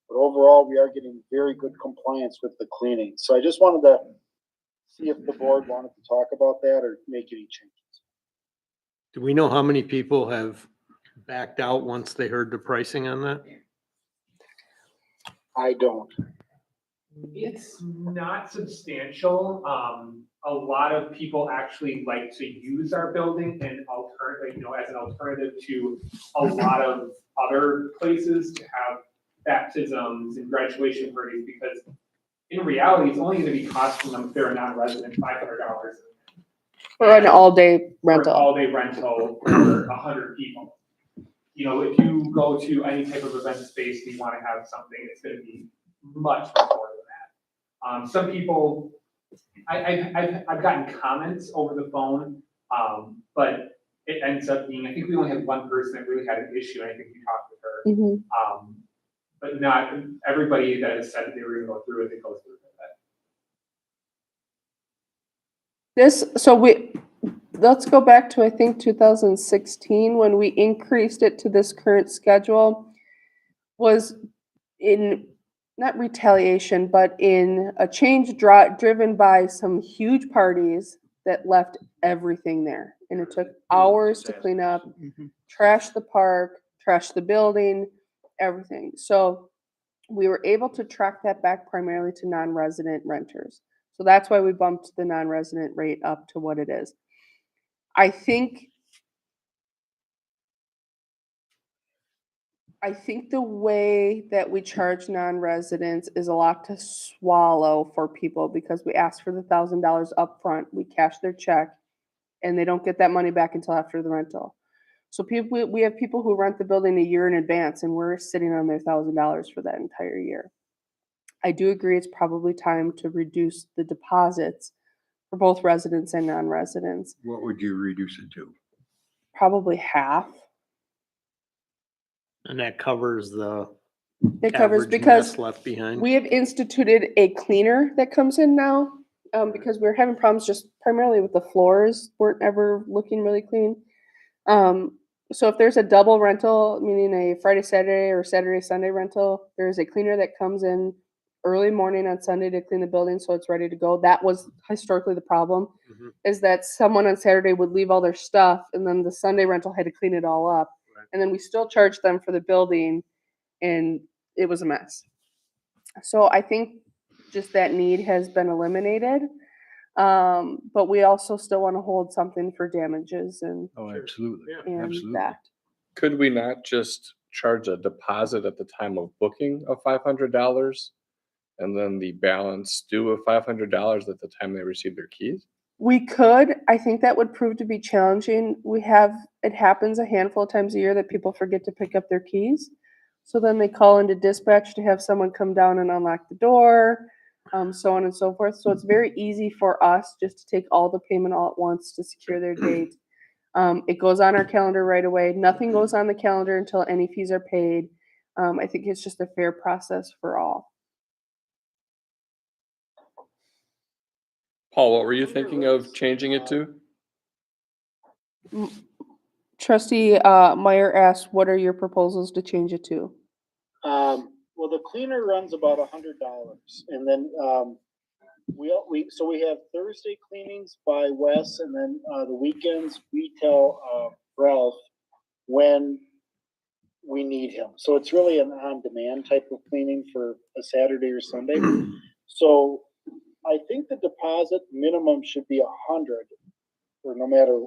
Speaker 3: But overall, we are getting very good compliance with the cleaning. So I just wanted to see if the board wanted to talk about that or make any changes.
Speaker 9: Do we know how many people have backed out once they heard the pricing on that?
Speaker 3: I don't.
Speaker 10: It's not substantial. A lot of people actually like to use our building and alternative, as an alternative to a lot of other places to have baptisms and graduation parties, because in reality, it's only gonna be costing them if they're a non-resident, $500
Speaker 2: For an all-day
Speaker 10: for an
Speaker 2: rental.
Speaker 10: all-day rental for 100 people. If you go to any type of event space, and you wanna have something, it's gonna be much more than that. Some people, I've gotten comments over the phone, but it ends up being, I think we only had one person that really had an issue, and I think we talked with her.
Speaker 2: Mhm.
Speaker 10: But not everybody that has said that they were gonna go through it, they go through it.
Speaker 2: Let's go back to, I think, 2016, when we increased it to this current schedule, was in, not retaliation, but in a change driven by some huge parties that left everything there. And it took hours to clean up, trash the park, trash the building, everything. So we were able to track that back primarily to non-resident renters. So that's why we bumped the non-resident rate up to what it is. I think the way that we charge non-residents is a lot to swallow for people, because we ask for the $1,000 upfront, we cash their check, and they don't get that money back until after the rental. So we have people who rent the building a year in advance, and we're sitting on their $1,000 for that entire year. I do agree it's probably time to reduce the deposits for both residents and non-residents,
Speaker 9: What would you reduce it to?
Speaker 2: probably half.
Speaker 11: And that covers the
Speaker 2: It covers,
Speaker 11: average
Speaker 2: because
Speaker 11: mess left behind.
Speaker 2: we have instituted a cleaner that comes in now, because we were having problems just primarily with the floors weren't ever looking really clean. So if there's a double rental, meaning a Friday, Saturday, or Saturday, Sunday rental, there's a cleaner that comes in early morning on Sunday to clean the building so it's ready to go. That was historically the problem,
Speaker 11: Mhm.
Speaker 2: is that someone on Saturday would leave all their stuff, and then the Sunday rental had to clean it all up.
Speaker 11: Right.
Speaker 2: And then we still charged them for the building, and it was a mess. So I think just that need has been eliminated. But we also still want to hold something for damages and
Speaker 9: Oh,
Speaker 11: Sure.
Speaker 9: absolutely.
Speaker 11: Yeah.
Speaker 9: Absolutely.
Speaker 2: that.
Speaker 12: Could we not just charge a deposit at the time of booking of $500 and then the balance due of $500 at the time they receive their keys?
Speaker 2: We could. I think that would prove to be challenging. It happens a handful of times a year that people forget to pick up their keys. So then they call into dispatch to have someone come down and unlock the door, so on and so forth. So it's very easy for us just to take all the payment all at once to secure their date. It goes on our calendar right away. Nothing goes on the calendar until any fees are paid. I think it's just a fair process for all.
Speaker 12: Paul, what were you thinking of changing it to?
Speaker 2: Trustee Meyer asked, "What are your proposals to change it to?"
Speaker 3: Well, the cleaner runs about $100, and then, so we have Thursday cleanings by Wes, and then, the weekends, we tell, Ralph when we need him. So it's really an on-demand type of cleaning for a Saturday or Sunday. So I think the deposit minimum should be 100, or no matter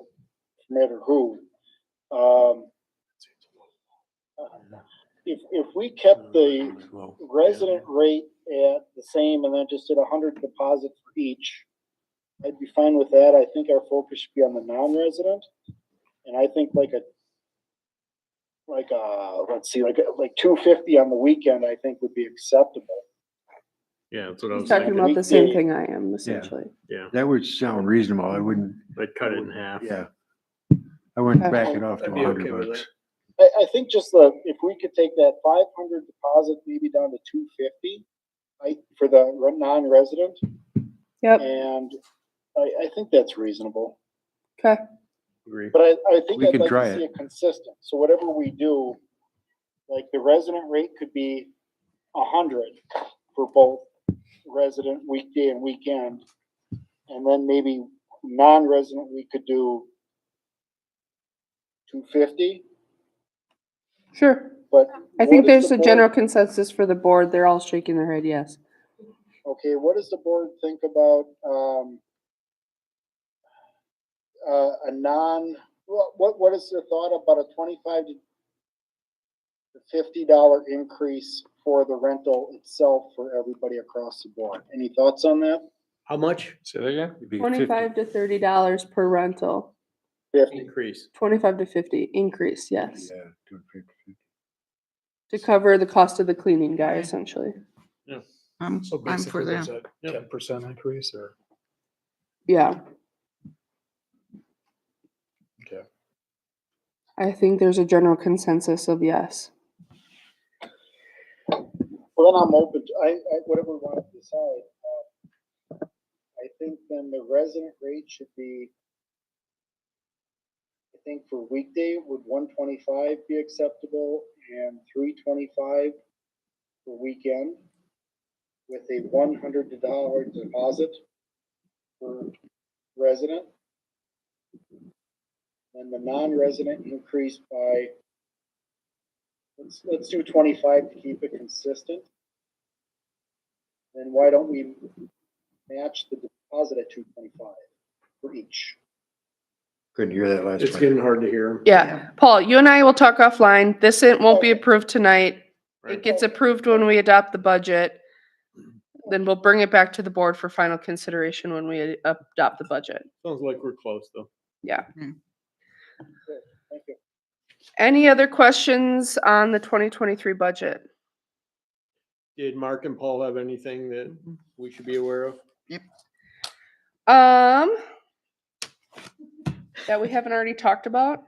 Speaker 3: who. If we kept the resident rate at the same and then just did 100 deposit for each, I'd be fine with that. I think our focus should be on the non-resident, and I think like 250 on the weekend, I think would be acceptable.
Speaker 11: Yeah, that's what I
Speaker 2: He's
Speaker 11: was
Speaker 2: talking
Speaker 11: thinking.
Speaker 2: about the same thing I am, essentially.
Speaker 11: Yeah,
Speaker 9: That would sound reasonable. I wouldn't,
Speaker 11: I'd cut it in half.
Speaker 9: yeah. I wouldn't
Speaker 2: Okay.
Speaker 9: back it off to
Speaker 11: I'd be okay
Speaker 9: 100
Speaker 11: with
Speaker 9: bucks.
Speaker 3: I think just if we could take that 500 deposit maybe down to 250, for the non-resident,
Speaker 2: Yep.
Speaker 3: and I think that's reasonable.
Speaker 2: Okay.
Speaker 12: Agree.
Speaker 3: But I think
Speaker 9: We
Speaker 3: I'd
Speaker 9: can
Speaker 3: like
Speaker 9: try
Speaker 3: to see
Speaker 9: it.
Speaker 3: it consistent. So whatever we do, like the resident rate could be 100 for both resident weekday and weekend, and then maybe non-resident we could do 250.
Speaker 2: Sure.
Speaker 3: but.
Speaker 2: I
Speaker 3: what
Speaker 2: think
Speaker 3: does
Speaker 2: there's
Speaker 3: the
Speaker 2: a
Speaker 3: board-
Speaker 2: general consensus for the board. They're all shaking their head, yes.
Speaker 3: Okay, what does the board think about, a non, what is the thought about a $25 to $50 increase for the rental itself for everybody across the board? Any thoughts on that?
Speaker 9: How much?
Speaker 12: Say that again?
Speaker 9: It'd be
Speaker 2: 25 to $30 per rental,
Speaker 3: 50.
Speaker 9: increase.
Speaker 2: 25 to 50 increase, yes,
Speaker 9: Yeah, 250.
Speaker 2: to cover the cost of the cleaning guy essentially.
Speaker 1: I'm
Speaker 6: So
Speaker 1: for
Speaker 6: basically, there's
Speaker 1: that.
Speaker 6: a 10% increase or?
Speaker 2: Yeah.
Speaker 6: Okay.
Speaker 2: I think there's a general consensus of yes.
Speaker 3: Well, then I'm open to, whatever we want to decide. I think then the resident rate should be, I think for weekday, would 125 be acceptable and 325 for weekend with a $100 deposit per resident. And the non-resident increase by, let's do 25 to keep it consistent. Then why don't we match the deposit at 225 for each?
Speaker 9: Couldn't hear that last
Speaker 11: It's
Speaker 9: part.
Speaker 11: getting hard to hear.
Speaker 2: Yeah, Paul, you and I will talk offline. This won't be approved tonight. It gets approved when we adopt the budget. Then we'll bring it back to the board for final consideration when we adopt the budget.
Speaker 11: Sounds like we're close though.
Speaker 2: Yeah.
Speaker 3: Good, thank you.
Speaker 2: Any other questions on the 2023 budget?
Speaker 11: Did Mark and Paul have anything that we should be aware of?
Speaker 2: That we haven't already talked about?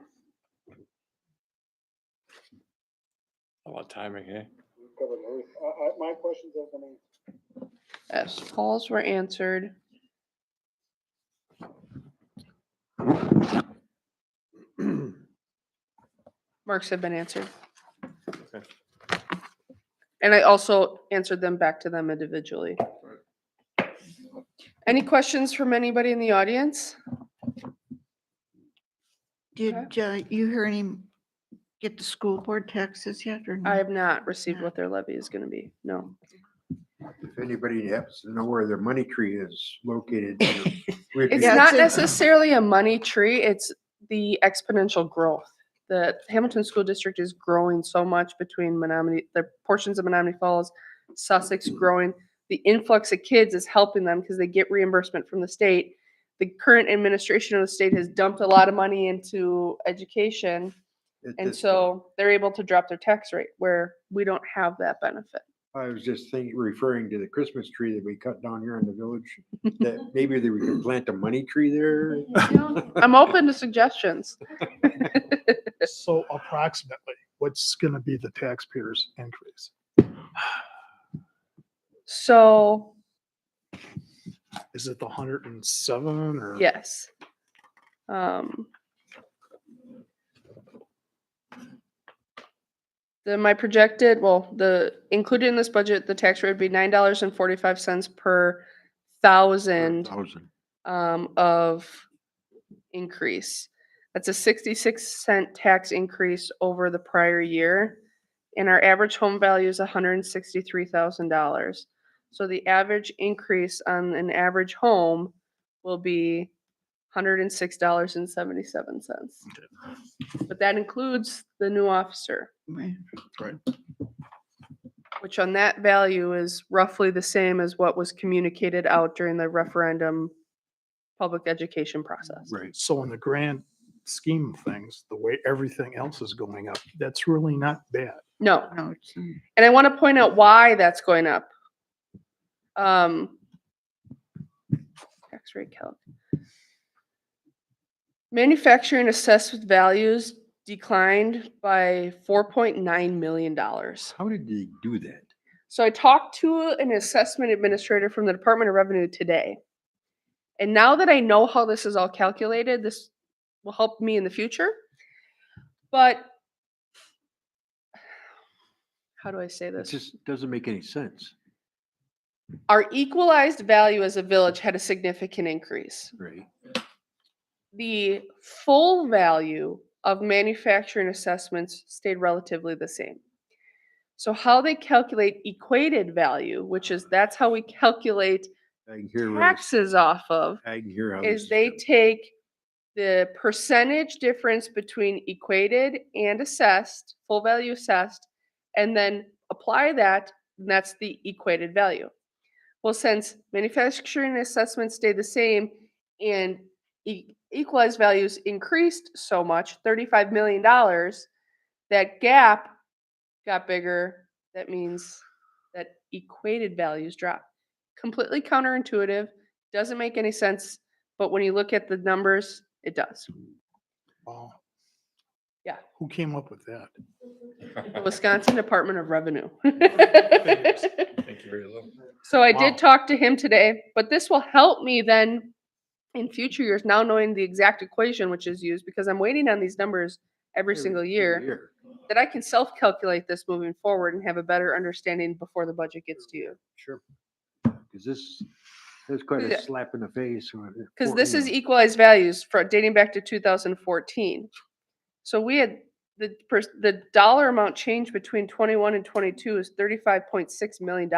Speaker 12: How about timing, eh?
Speaker 3: We've covered everything. My questions have been answered.
Speaker 2: Yes, Paul's were answered. Mark's have been answered.
Speaker 11: Okay.
Speaker 2: And I also answered them back to them individually. Any questions from anybody in the audience?
Speaker 1: Did you hear any, get the school board taxes yet or
Speaker 2: I
Speaker 1: not?
Speaker 2: have not received what their levy is gonna be, no.
Speaker 9: If anybody happens to know where their money tree is located. we'd
Speaker 2: It's
Speaker 9: be-
Speaker 1: Yeah,
Speaker 2: not
Speaker 1: it's in-
Speaker 2: necessarily a money tree, it's the exponential growth. The Hamilton School District is growing so much between Menominee, the portions of Menominee Falls, Sussex growing. The influx of kids is helping them because they get reimbursement from the state. The current administration of the state has dumped a lot of money into education.
Speaker 9: at
Speaker 2: And
Speaker 9: this
Speaker 2: so they're able to drop their tax rate where we don't have that benefit.
Speaker 9: I was just thinking, referring to the Christmas tree that we cut down here in the village, that maybe we could plant a money tree there.
Speaker 2: You know, I'm open to suggestions.
Speaker 13: So approximately, what's gonna be the taxpayers' increase?
Speaker 2: So,
Speaker 13: Is it the 107 or?
Speaker 2: yes. My projected, included in this budget, the tax rate would be $9.45 per thousand
Speaker 9: 1,000.
Speaker 2: of increase. That's a 66-cent tax increase over the prior year. And our average home value is $163,000. So the average increase on an average home will be $106.77. But that includes the new officer,
Speaker 1: Right.
Speaker 2: which on that value is roughly the same as what was communicated out during the referendum public education process.
Speaker 9: Right.
Speaker 13: So in the grand scheme of things, the way everything else is going up, that's really not bad.
Speaker 2: No,
Speaker 1: No, it's,
Speaker 2: and I want to point out why that's going up. Tax rate calc. Manufacturing assessed values declined by $4.9 million.
Speaker 9: How did they do that?
Speaker 2: So I talked to an assessment administrator from the Department of Revenue today. And now that I know how this is all calculated, this will help me in the future. But how do I say
Speaker 9: It
Speaker 2: this?
Speaker 9: just doesn't make any sense.
Speaker 2: Our equalized value as a village had a significant increase.
Speaker 9: Right.
Speaker 2: The full value of manufacturing assessments stayed relatively the same. So how they calculate equated value, which is, that's how we calculate
Speaker 9: I can hear where
Speaker 2: taxes off of,
Speaker 9: I can hear how this
Speaker 2: is
Speaker 9: is
Speaker 2: they
Speaker 9: going.
Speaker 2: take the percentage difference between equated and assessed, full value assessed, and then apply that, and that's the equated value. Well, since manufacturing assessments stay the same and equalized values increased so much, $35 million, that gap got bigger. That means that equated values drop. Completely counterintuitive, doesn't make any sense, but when you look at the numbers, it does.
Speaker 13: Wow.
Speaker 2: Yeah.
Speaker 13: Who came up with that?
Speaker 2: The Wisconsin Department of Revenue.
Speaker 12: Thank you very much.
Speaker 2: So I
Speaker 13: Wow.
Speaker 2: did talk to him today, but this will help me then in future years, now knowing the exact equation which is used, because I'm waiting on these numbers every single year, that I can self-calculate this moving forward and have a better understanding before the budget gets to you.
Speaker 9: Sure. Because this is quite
Speaker 2: Yeah.
Speaker 9: a slap in the face.
Speaker 2: Because this is equalized values for dating back to 2014. So we had the dollar amount change between 21 and 22 is $35.6 million.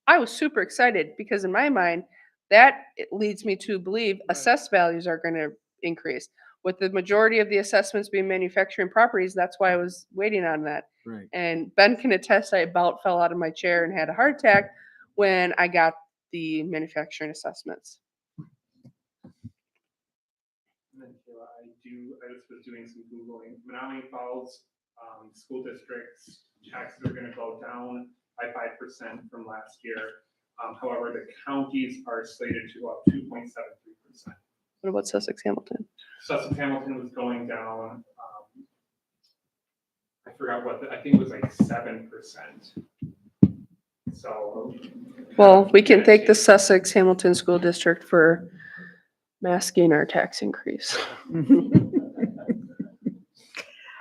Speaker 2: I was super excited because in my mind, that it leads me to believe assessed values are going to increase. With the majority of the assessments being manufacturing properties, that's why I was waiting on that.
Speaker 9: Right.
Speaker 2: And Ben can attest, I about fell out of my chair and had a heart attack when I got the manufacturing assessments.
Speaker 10: And then, Kayla, I just was doing some Googling. Menominee Falls, school districts taxes are gonna go down by 5% from last year. However, the counties are slated to go up 2.73%.
Speaker 2: What about Sussex Hamilton?
Speaker 10: Sussex Hamilton was going down, I forgot what, I think it was like 7%. So.
Speaker 2: Well, we can thank the Sussex Hamilton School District for masking our tax increase.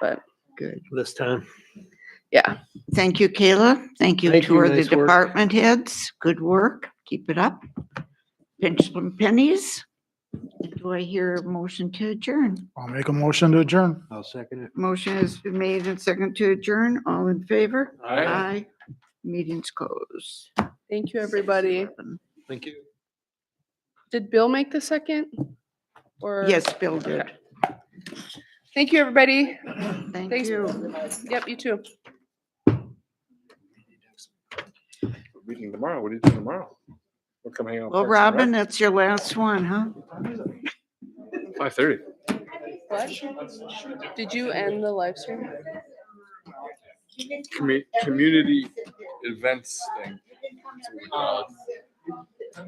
Speaker 2: But
Speaker 1: Good.
Speaker 11: This time.
Speaker 2: yeah,
Speaker 1: Thank you, Kayla. Thank you
Speaker 11: Thank
Speaker 1: to
Speaker 11: you,
Speaker 1: the
Speaker 11: nice work.
Speaker 1: department heads. Good work. Keep it up. Pinch some pennies. Do I hear a motion to adjourn?
Speaker 13: I'll make a motion to adjourn.
Speaker 9: I'll second it.
Speaker 1: Motion has been made and second to adjourn. All in favor?
Speaker 12: Aye.
Speaker 1: Meeting's closed.
Speaker 2: thank you, everybody.
Speaker 11: Thank you.
Speaker 2: Did Bill make the second? Or
Speaker 1: Yes, Bill did.
Speaker 2: Okay. Thank you, everybody.
Speaker 1: Thank
Speaker 2: Thanks.
Speaker 1: you.
Speaker 2: Yep, you too.
Speaker 12: Meeting tomorrow. What are you doing tomorrow? We'll come hang out.
Speaker 1: Well, Robin, that's your last one, huh?
Speaker 12: 5:30.
Speaker 2: What? Did you end the live stream?
Speaker 12: Community events thing. That's what we call it.